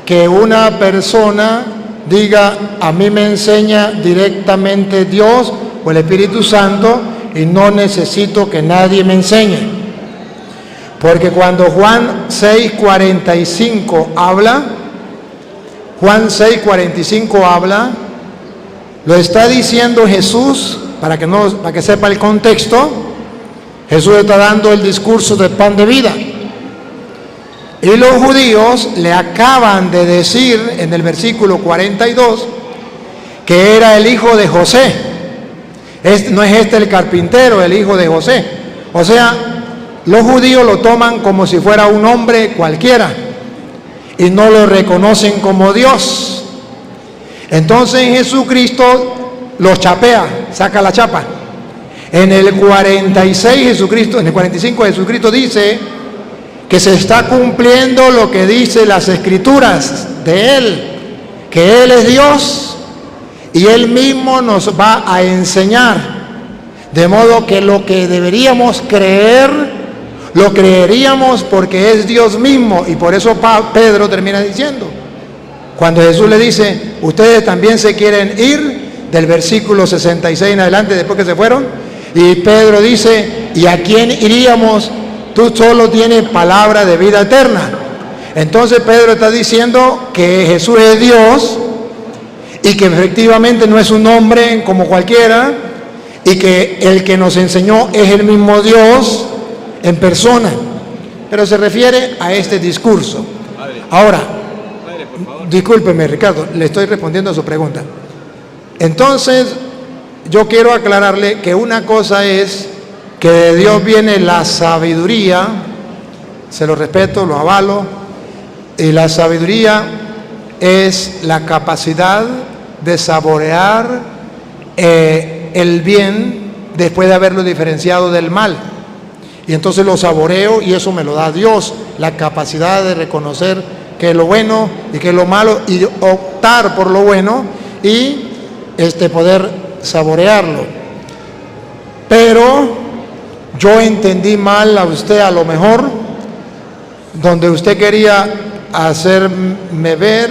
que una persona diga: a mí me enseña directamente Dios o el Espíritu Santo y no necesito que nadie me enseñe. Porque cuando Juan 6:45 habla, lo está diciendo Jesús. Para que sepa el contexto, Jesús está dando el discurso del pan de vida. Y los judíos le acaban de decir en el versículo 42 que era el hijo de José. No es el carpintero, el hijo de José. O sea, los judíos lo toman como si fuera un hombre cualquiera y no lo reconocen como Dios. Entonces Jesucristo los chapea, saca la chapa. En el 45 Jesucristo dice que se está cumpliendo lo que dice las Escrituras de Él, que Él es Dios y Él mismo nos va a enseñar. De modo que lo que deberíamos creer, lo creeríamos porque es Dios mismo. Y por eso Pedro termina diciendo, cuando Jesús le dice, ustedes también se quieren ir, del versículo 66 en adelante, después que se fueron, y Pedro dice, ¿y a quién iríamos? Tú solo tienes palabra de vida eterna. Entonces Pedro está diciendo que Jesús es Dios y que efectivamente no es un hombre como cualquiera, y que el que nos enseñó es el mismo Dios en persona. Pero se refiere a este discurso. Ahora, discúlpeme, Ricardo, le estoy respondiendo a su pregunta. Entonces, yo quiero aclararle que una cosa es que de Dios viene la sabiduría, se lo respeto, lo avalo, y la sabiduría es la capacidad de saborear el bien después de haberlo diferenciado del mal. Y entonces lo saboreo y eso me lo da Dios, la capacidad de reconocer qué es lo bueno y qué es lo malo y optar por lo bueno y poder saborearlo. Pero yo entendí mal a usted a lo mejor, donde usted quería hacerme ver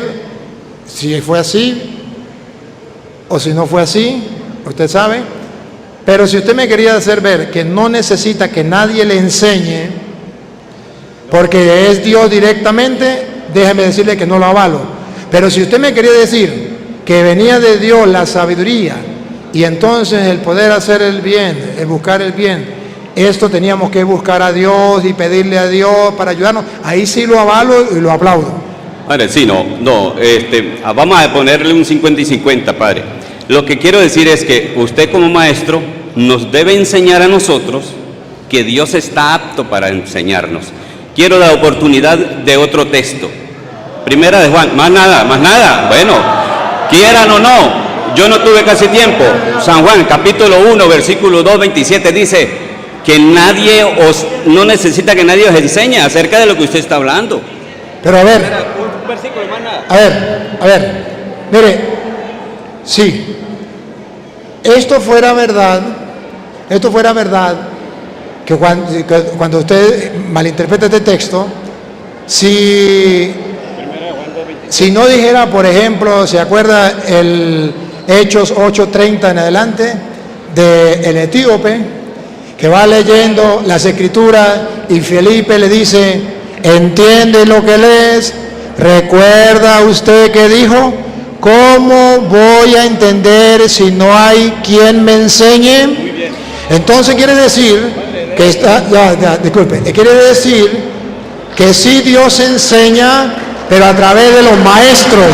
si fue así o si no fue así, usted sabe. Pero si usted me quería hacer ver que no necesita que nadie le enseñe, porque es Dios directamente, déjeme decirle que no lo avalo. Pero si usted me quería decir que venía de Dios la sabiduría y entonces el poder hacer el bien, el buscar el bien, esto teníamos que buscar a Dios y pedirle a Dios para ayudarnos, ahí sí lo avalo y lo aplaudo. Padre, sí, vamos a ponerle un 50 y 50, padre. Lo que quiero decir es que usted como maestro nos debe enseñar a nosotros que Dios está apto para enseñarnos. Quiero la oportunidad de otro texto. Primera de Juan, más nada, bueno, quieran o no, yo no tuve casi tiempo. San Juan, capítulo 1, versículo 2, 27, dice que no necesita que nadie os enseñe acerca de lo que usted está hablando. Pero a ver, Un versículo, más nada. a ver, mire, sí, esto fuera verdad, que cuando usted malinterpreta este texto, si no dijera, por ejemplo, ¿se acuerda el Hechos 8:30 en adelante del etíope, que va leyendo las escrituras y Felipe le dice, ¿entiende lo que lees? ¿Recuerda usted que dijo? ¿Cómo voy a entender si no hay quien me enseñe? Entonces quiere decir que quiere decir que sí Dios enseña, pero a través de los maestros.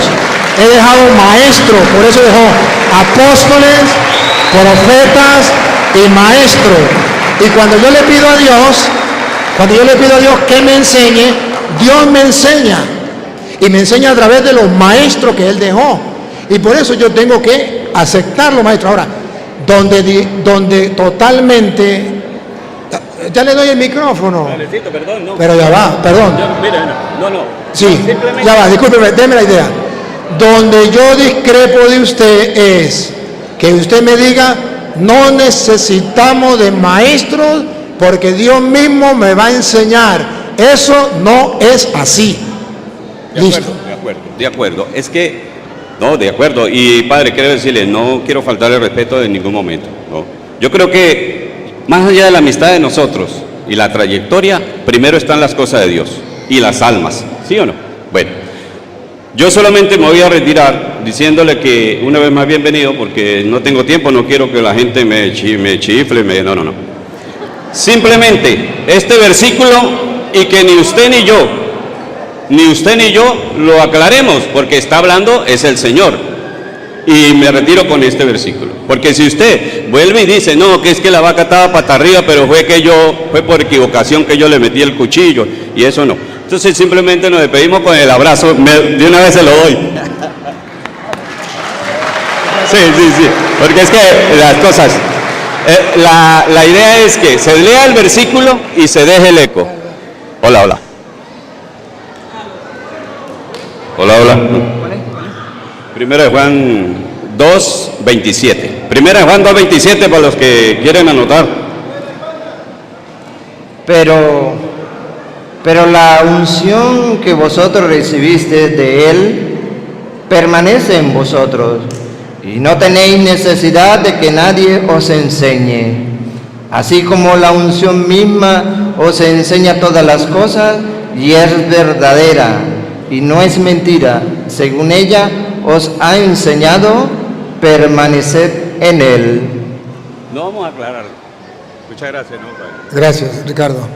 He dejado maestros, por eso dejó apóstoles, profetas y maestros. Y cuando yo le pido a Dios que me enseñe, Dios me enseña. Y me enseña a través de los maestros que Él dejó. Y por eso yo tengo que aceptar los maestros. Ahora, donde totalmente... Ya le doy el micrófono. Padrecito, perdón, no. Pero ya va, perdón. Sí, ya va, discúlpeme, déme la idea. Donde yo discrepo de usted es que usted me diga, no necesitamos de maestros porque Dios mismo me va a enseñar. Eso no es así. Listo. De acuerdo. Es que, no, de acuerdo. Y padre, quiero decirle, no quiero faltarle respeto en ningún momento. ¿No? Yo creo que más allá de la amistad de nosotros y la trayectoria, primero están las cosas de Dios y las almas. ¿Sí o no? Bueno, yo solamente me voy a retirar diciéndole que una vez más bienvenido, porque no tengo tiempo, no quiero que la gente me chifle, no. Simplemente este versículo y que ni usted ni yo lo aclaremos, porque está hablando es el Señor. Y me retiro con este versículo, porque si usted vuelve y dice, no, que es que la vaca estaba pata arriba, pero fue por equivocación que yo le metí el cuchillo, y eso no. Entonces simplemente nos despedimos con el abrazo, de una vez se lo doy. Sí, porque es que las cosas, la idea es que se lea el versículo y se deje el eco. Hola. Hola, hola. Primera de Juan 2:27. Primera de Juan 2:27 para los que quieren anotar. Pero la unción que vosotros recibiste de Él permanece en vosotros, y no tenéis necesidad de que nadie os enseñe. Así como la unción misma os enseña todas las cosas, y es verdadera, y no es mentira, según ella os ha enseñado, permaneced en Él. No vamos a aclarar. Muchas gracias, ¿no? Gracias, Ricardo.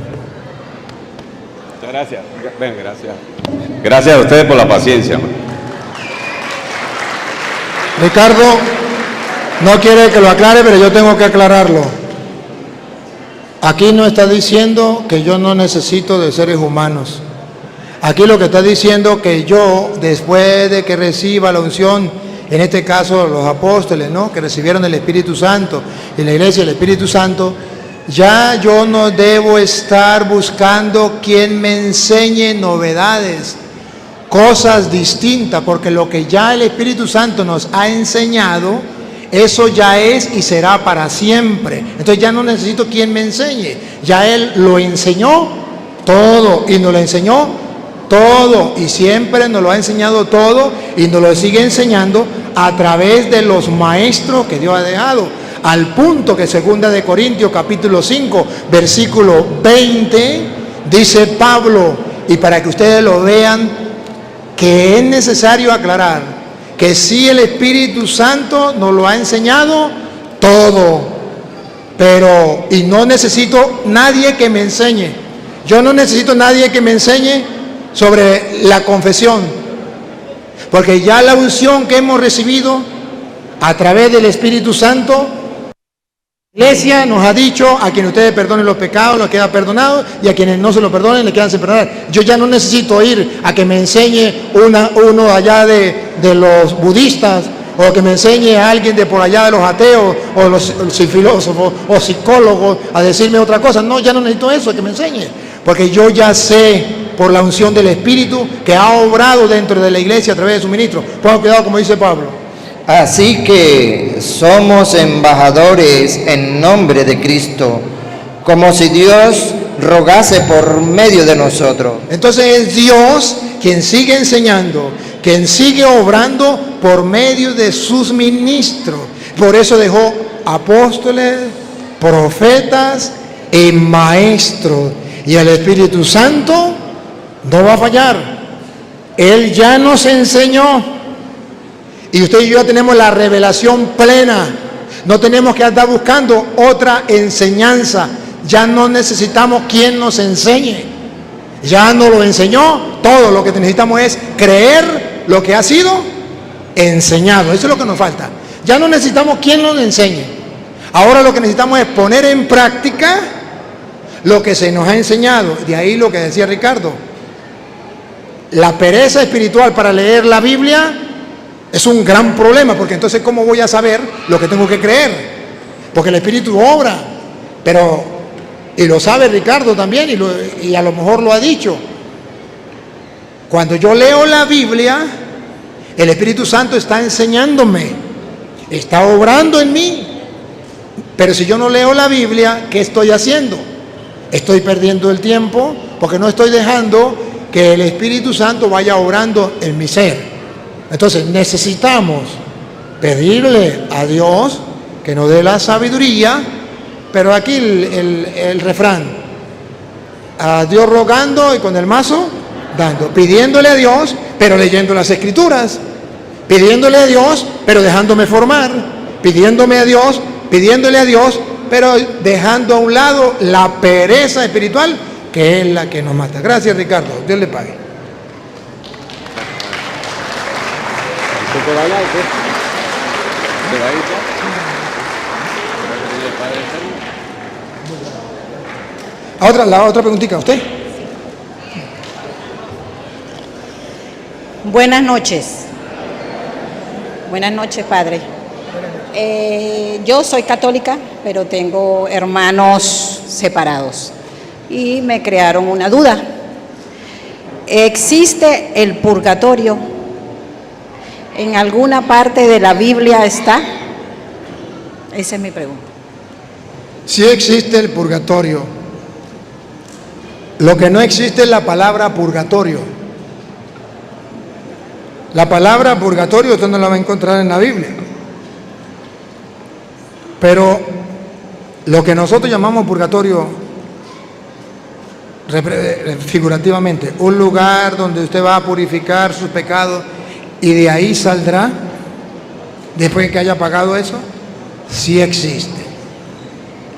Muchas gracias. Ven, gracias. Gracias a ustedes por la paciencia. Ricardo no quiere que lo aclare, pero yo tengo que aclararlo. Aquí no está diciendo que yo no necesito de seres humanos. Aquí lo que está diciendo que yo, después de que reciba la unción, en este caso los apóstoles, ¿no?, que recibieron el Espíritu Santo, y la iglesia el Espíritu Santo, ya yo no debo estar buscando quien me enseñe novedades, cosas distintas, porque lo que ya el Espíritu Santo nos ha enseñado, eso ya es y será para siempre. Entonces ya no necesito quien me enseñe, ya Él lo enseñó todo y nos lo enseñó todo, y siempre nos lo ha enseñado todo y nos lo sigue enseñando a través de los maestros que Dios ha dejado, al punto que 2 de Corintios capítulo 5 versículo 20 dice Pablo, y para que ustedes lo vean, que es necesario aclarar que sí, el Espíritu Santo nos lo ha enseñado todo, pero y no necesito nadie que me enseñe. Yo no necesito nadie que me enseñe sobre la confesión, porque ya la unción que hemos recibido a través del Espíritu Santo, la Iglesia nos ha dicho: a quienes ustedes perdonen los pecados, los queda perdonado, y a quienes no se los perdonen, les quedan sin perdonar. Yo ya no necesito ir a que me enseñe uno allá de los budistas, o que me enseñe a alguien de por allá de los ateos, o los filósofos o psicólogos, a decirme otra cosa. No, ya no necesito eso, que me enseñe, porque yo ya sé, por la unción del Espíritu que ha obrado dentro de la iglesia a través de su ministro. Pongan cuidado, como dice Pablo. Así que somos embajadores en nombre de Cristo, como si Dios rogase por medio de nosotros. Entonces es Dios quien sigue enseñando, quien sigue obrando por medio de sus ministros. Por eso dejó apóstoles, profetas y maestros. Y el Espíritu Santo no va a fallar. Él ya nos enseñó. Y usted y yo ya tenemos la revelación plena. No tenemos que andar buscando otra enseñanza. Ya no necesitamos quien nos enseñe. Ya nos lo enseñó. Todo lo que necesitamos es creer lo que ha sido enseñado. Eso es lo que nos falta. Ya no necesitamos quien nos enseñe. Ahora lo que necesitamos es poner en práctica lo que se nos ha enseñado. De ahí lo que decía Ricardo. La pereza espiritual para leer la Biblia es un gran problema, porque entonces ¿cómo voy a saber lo que tengo que creer? Porque el Espíritu obra, pero, y lo sabe Ricardo también, y a lo mejor lo ha dicho, cuando yo leo la Biblia, el Espíritu Santo está enseñándome, está obrando en mí. Pero si yo no leo la Biblia, ¿qué estoy haciendo? Estoy perdiendo el tiempo, porque no estoy dejando que el Espíritu Santo vaya obrando en mi ser. Entonces necesitamos pedirle a Dios que nos dé la sabiduría, pero aquí el refrán: a Dios rogando y con el mazo dando, pidiéndole a Dios, pero leyendo las Escrituras, pidiéndole a Dios, pero dejándome formar, pidiéndole a Dios, pero dejando a un lado la pereza espiritual, que es la que nos mata. Gracias, Ricardo, Dios le pague. La otra preguntita, ¿usted? Buenas noches. Buenas noches, padre. Yo soy católica, pero tengo hermanos separados y me crearon una duda. ¿existe el purgatorio? ¿En alguna parte de la Biblia está? Esa es mi pregunta. Sí existe el purgatorio. Lo que no existe es la palabra purgatorio. La palabra purgatorio usted no la va a encontrar en la Biblia. Pero lo que nosotros llamamos purgatorio, figurativamente, un lugar donde usted va a purificar sus pecados y de ahí saldrá, después de que haya pagado eso, sí existe.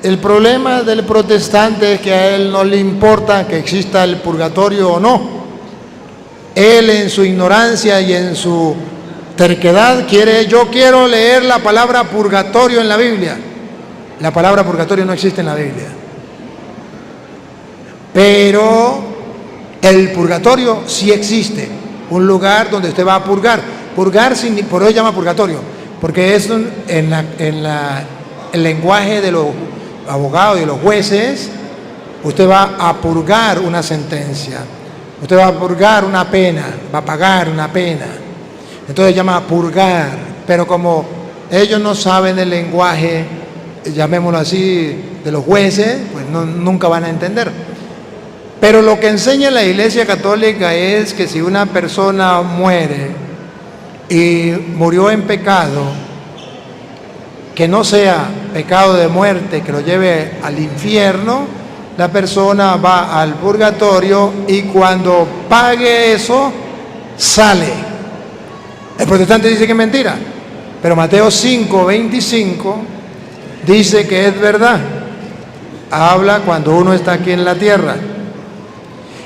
El problema del protestante es que a él no le importa que exista el purgatorio o no. Él en su ignorancia y en su terquedad yo quiero leer la palabra purgatorio en la Biblia. La palabra purgatorio no existe en la Biblia. Pero el purgatorio sí existe. Un lugar donde usted va a purgar. Purgar, por eso se llama purgatorio, porque es el lenguaje de los abogados y de los jueces. Usted va a purgar una sentencia, usted va a purgar una pena, va a pagar una pena. Entonces se llama purgar, pero como ellos no saben el lenguaje, llamémoslo así, de los jueces, pues nunca van a entender. Pero lo que enseña la Iglesia Católica es que si una persona muere y murió en pecado, que no sea pecado de muerte que lo lleve al infierno, la persona va al purgatorio y cuando pague eso, sale. El protestante dice que es mentira, pero Mateo 5:25 dice que es verdad. Habla cuando uno está aquí en la tierra.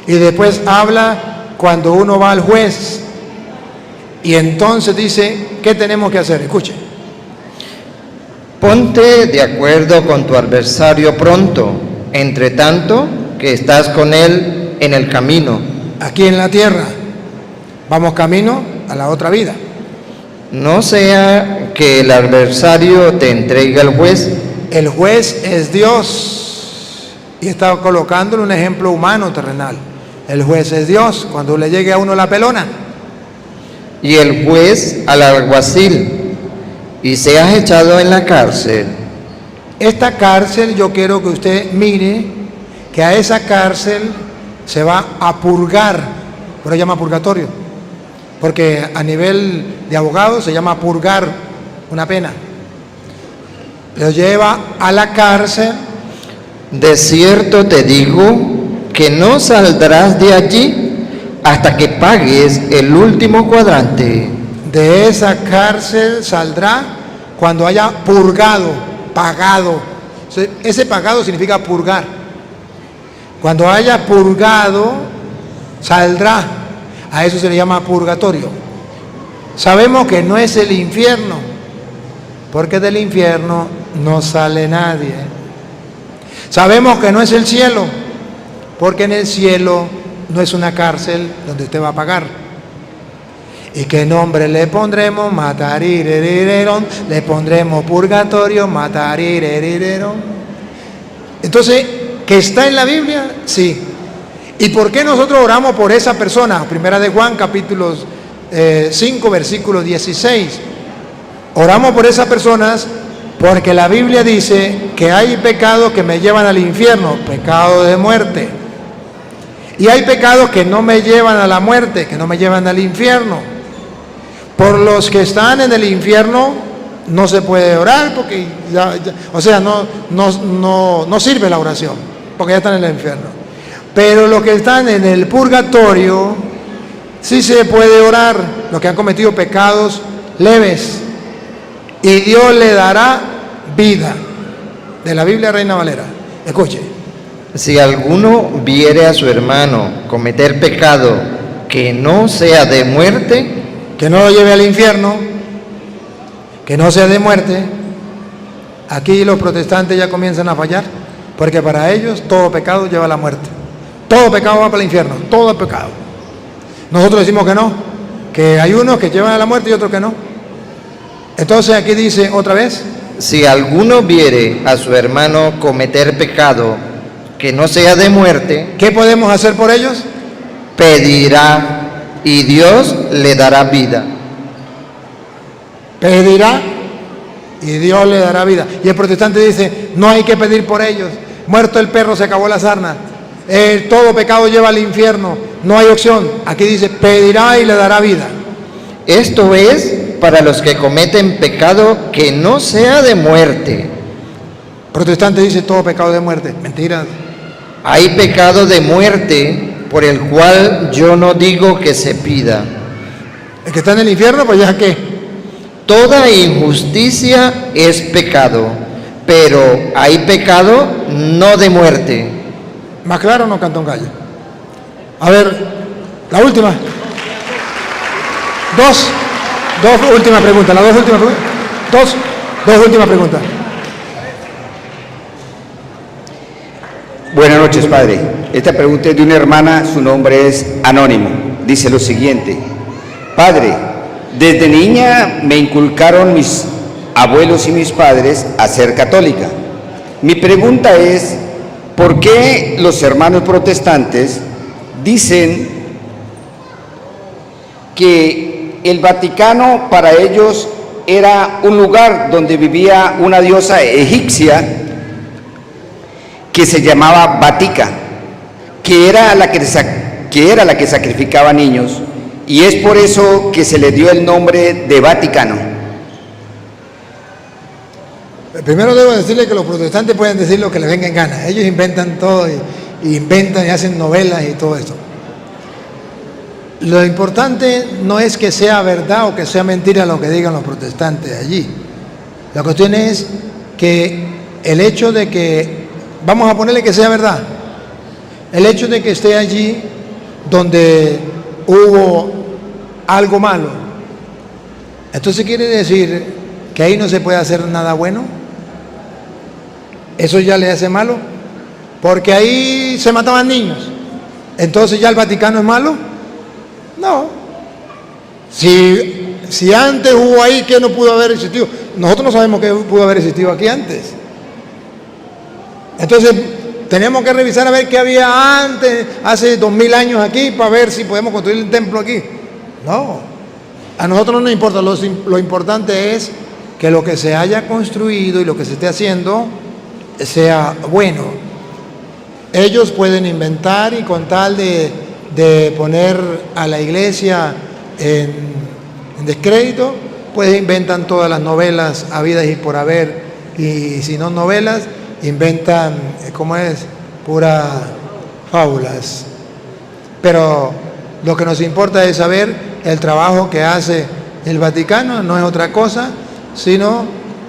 Y después habla cuando uno va al juez. Y entonces dice, ¿qué tenemos que hacer? Escuche. Ponte de acuerdo con tu adversario pronto, entre tanto que estás con él en el camino. Aquí en la tierra, vamos camino a la otra vida. No sea que el adversario te entregue al juez. El juez es Dios. Y está colocándole un ejemplo humano terrenal. El juez es Dios, cuando le llegue a uno la pelona. Y el juez al alguacil, y seas echado en la cárcel. Esta cárcel, yo quiero que usted mire que a esa cárcel se va a purgar, por eso se llama purgatorio, porque a nivel de abogado se llama purgar una pena. Lo lleva a la cárcel. De cierto te digo que no saldrás de allí hasta que pagues el último cuadrante. De esa cárcel saldrá cuando haya purgado, pagado. Ese pagado significa purgar. Cuando haya purgado, saldrá. A eso se le llama purgatorio. Sabemos que no es el infierno, porque del infierno no sale nadie. Sabemos que no es el cielo, porque en el cielo no es una cárcel donde usted va a pagar. ¿Y qué nombre le pondremos? Matarirerererón. Le pondremos purgatorio, matarirerererón. Entonces, ¿que está en la Biblia? Sí. ¿Y por qué nosotros oramos por esa persona? Primera de Juan, capítulo 5, versículo 16. Oramos por esas personas porque la Biblia dice que hay pecados que me llevan al infierno, pecado de muerte. Y hay pecados que no me llevan a la muerte, que no me llevan al infierno. Por los que están en el infierno no se puede orar porque no sirve la oración, porque ya están en el infierno. Pero los que están en el purgatorio sí se puede orar, los que han cometido pecados leves, y Dios le dará vida. De la Biblia Reina Valera. Escuche. Si alguno viere a su hermano cometer pecado que no sea de muerte, que no lo lleve al infierno, que no sea de muerte. Aquí los protestantes ya comienzan a fallar, porque para ellos todo pecado lleva a la muerte. Todo pecado va para el infierno, todo pecado. Nosotros decimos que no, que hay unos que llevan a la muerte y otros que no. Entonces aquí dice otra vez. Si alguno viere a su hermano cometer pecado que no sea de muerte, ¿qué podemos hacer por ellos? pedirá y Dios le dará vida. Pedirá y Dios le dará vida. Y el protestante dice, no hay que pedir por ellos. Muerto el perro, se acabó la sarna. Todo pecado lleva al infierno. No hay opción. Aquí dice, pedirá y le dará vida. Esto es para los que cometen pecado que no sea de muerte. Protestante dice, todo pecado de muerte. Mentira. Hay pecado de muerte por el cual yo no digo que se pida. El que está en el infierno, pues ya qué. Toda injusticia es pecado, pero hay pecado no de muerte. ¿Más claro no canta un gallo? A ver, la última. Dos últimas preguntas. Las dos últimas preguntas. Dos últimas preguntas. Buenas noches, padre. Esta pregunta es de una hermana, su nombre es Anónimo. Dice lo siguiente: Padre, desde niña me inculcaron mis abuelos y mis padres a ser católica. Mi pregunta es, ¿por qué los hermanos protestantes dicen que el Vaticano para ellos era un lugar donde vivía una diosa egipcia que se llamaba Vatica, que era la que sacrificaba niños, y es por eso que se le dio el nombre de Vaticano? Primero debo decirle que los protestantes pueden decir lo que les venga en gana. Ellos inventan todo y inventan y hacen novelas y todo esto. Lo importante no es que sea verdad o que sea mentira lo que digan los protestantes allí. La cuestión es que el hecho de que, vamos a ponerle que sea verdad, el hecho de que esté allí donde hubo algo malo, entonces quiere decir que ahí no se puede hacer nada bueno. Eso ya le hace malo, porque ahí se mataban niños. Entonces ya el Vaticano es malo. No. Si antes hubo ahí, ¿qué no pudo haber existido? Nosotros no sabemos qué pudo haber existido aquí antes. Entonces tenemos que revisar a ver qué había antes, hace 2000 años aquí, para ver si podemos construir un templo aquí. No, a nosotros no nos importa. Lo importante es que lo que se haya construido y lo que se esté haciendo sea bueno. Ellos pueden inventar, y con tal de poner a la iglesia en descrédito, pues inventan todas las novelas habidas y por haber, y si no novelas, inventan, ¿cómo es? Puras fábulas. Pero lo que nos importa es saber el trabajo que hace el Vaticano, no es otra cosa, sino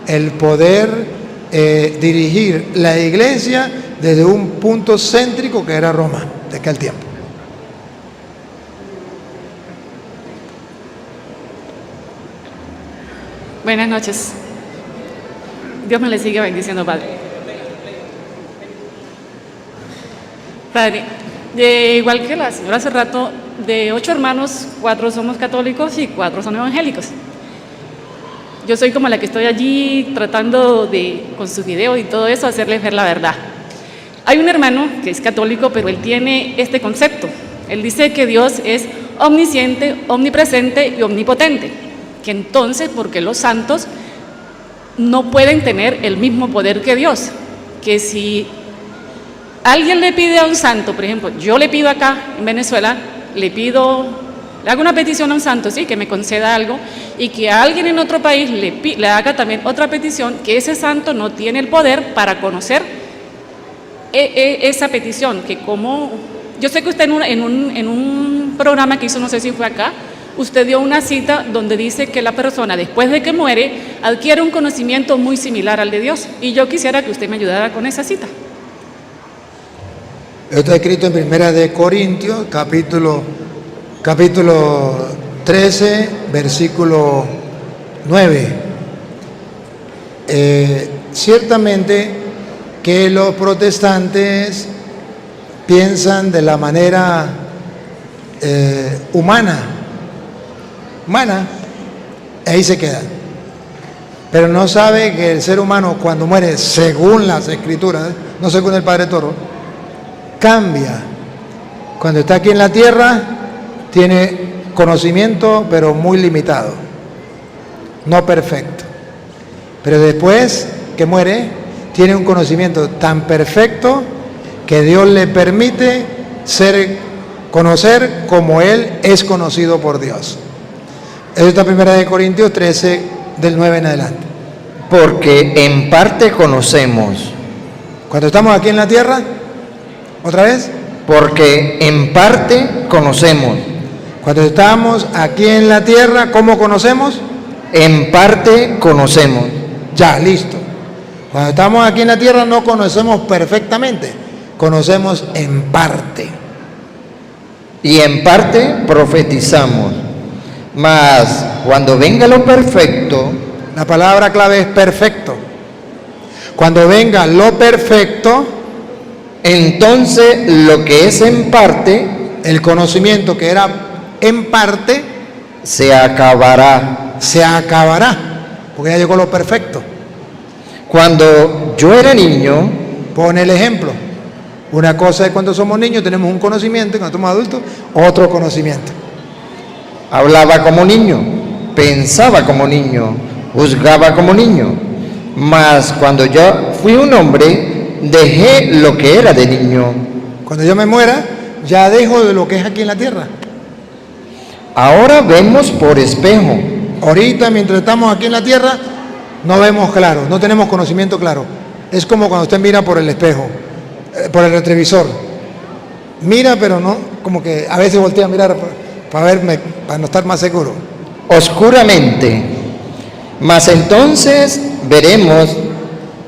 el poder dirigir la iglesia desde un punto céntrico que era Roma, de aquel tiempo. Buenas noches. Dios me le sigue bendiciendo, Padre. Padre, igual que la señora hace rato, de 8 hermanos, 4 somos católicos y 4 son evangélicos. Yo soy como la que estoy allí tratando de, con sus videos y todo eso, hacerles ver la verdad. Hay un hermano que es católico, pero él tiene este concepto. Él dice que Dios es omnisciente, omnipresente y omnipotente. Que entonces, porque los santos no pueden tener el mismo poder que Dios. Que si alguien le pide a un santo, por ejemplo, yo le pido acá en Venezuela, le hago una petición a un santo, sí, que me conceda algo, y que a alguien en otro país le haga también otra petición, que ese santo no tiene el poder para conocer esa petición, que como, yo sé que usted en un programa que hizo, no sé si fue acá, usted dio una cita donde dice que la persona después de que muere adquiere un conocimiento muy similar al de Dios, y yo quisiera que usted me ayudara con esa cita. Esto está escrito en Primera de Corintios, capítulo 13, versículo 9. Ciertamente que los protestantes piensan de la manera humana, ahí se queda. Pero no sabe que el ser humano cuando muere, según las escrituras, no según el Padre Toro, cambia cuando está aquí en la tierra, tiene conocimiento, pero muy limitado, no perfecto. Pero después que muere, tiene un conocimiento tan perfecto que Dios le permite conocer como Él es conocido por Dios. Eso está en 1 Corintios 13, del 9 en adelante. Porque en parte conocemos. Cuando estamos aquí en la tierra, ¿otra vez? Porque en parte conocemos. Cuando estamos aquí en la tierra, ¿cómo conocemos? En parte conocemos. Ya, listo. Cuando estamos aquí en la tierra no conocemos perfectamente, conocemos en parte. Y en parte profetizamos. Mas cuando venga lo perfecto, La palabra clave es perfecto. Cuando venga lo perfecto, entonces lo que es en parte el conocimiento que era en parte se acabará. se acabará, porque ya llegó lo perfecto. Cuando yo era niño, Pone el ejemplo. Una cosa es cuando somos niños tenemos un conocimiento, y cuando somos adultos, otro conocimiento. hablaba como niño, pensaba como niño, juzgaba como niño. Mas cuando yo fui un hombre, dejé lo que era de niño. Cuando yo me muera, ya dejo de lo que es aquí en la tierra. Ahora vemos por espejo, Ahorita, mientras estamos aquí en la tierra, no vemos claro, no tenemos conocimiento claro. Es como cuando usted mira por el espejo, por el retrovisor. Mira, pero no, como que a veces voltea a mirar para verme, para no estar más seguro. oscuramente. Mas entonces veremos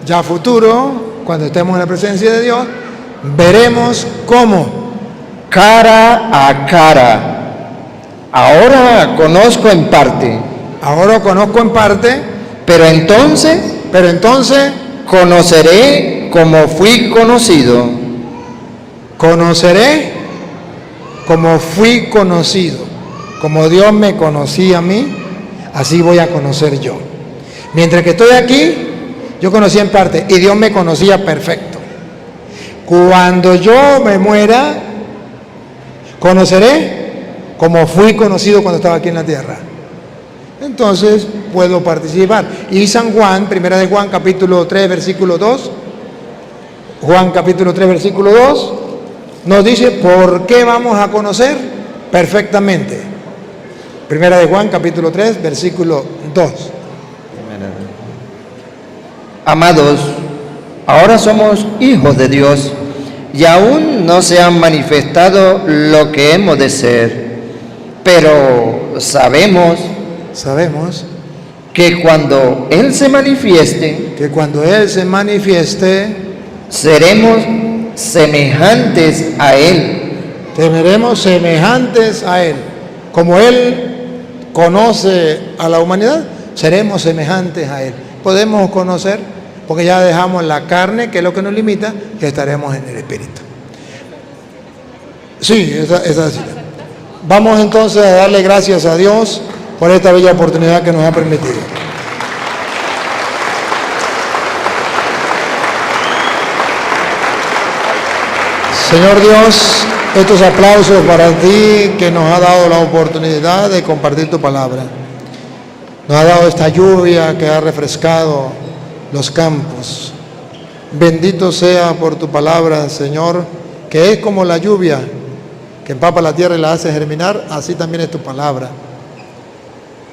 Ya a futuro, cuando estemos en la presencia de Dios, veremos cómo. cara a cara. Ahora conozco en parte, Ahora conozco en parte, pero entonces conoceré como fui conocido. conoceré como fui conocido. Como Dios me conocía a mí, así voy a conocer yo. Mientras que estoy aquí, yo conocí en parte y Dios me conocía perfecto. Cuando yo me muera, conoceré como fui conocido cuando estaba aquí en la tierra. Entonces puedo participar. Y San Juan, primera de Juan capítulo 3, versículo 2, Juan capítulo 3, versículo 2, nos dice por qué vamos a conocer perfectamente. Primera de Juan capítulo 3, versículo 2. Amados, ahora somos hijos de Dios y aún no se han manifestado lo que hemos de ser, pero sabemos que cuando Él se manifieste, que cuando Él se manifieste, seremos semejantes a Él, seremos semejantes a Él. Como Él conoce a la humanidad, seremos semejantes a Él. Podemos conocer, porque ya dejamos la carne, que es lo que nos limita, y estaremos en el Espíritu. Sí, esa es así. Vamos entonces a darle gracias a Dios por esta bella oportunidad que nos ha permitido. Señor Dios, estos aplausos para ti que nos ha dado la oportunidad de compartir tu palabra. Nos ha dado esta lluvia que ha refrescado los campos. Bendito sea por tu palabra, Señor, que es como la lluvia que empapa la tierra y la hace germinar, así también es tu palabra.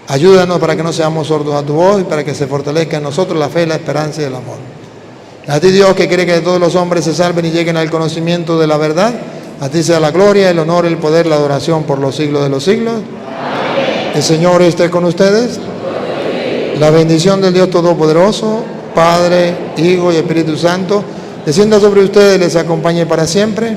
Ayúdanos para que no seamos sordos a tu voz y para que se fortalezca en nosotros la fe, la esperanza y el amor. A ti, Dios, que quiere que todos los hombres se salven y lleguen al conocimiento de la verdad, a ti sea la gloria, el honor, el poder, la adoración por los siglos de los siglos. Amén. El Señor esté con ustedes. La bendición del Dios Todopoderoso, Padre, Hijo y Espíritu Santo, descienda sobre ustedes y les acompañe para siempre.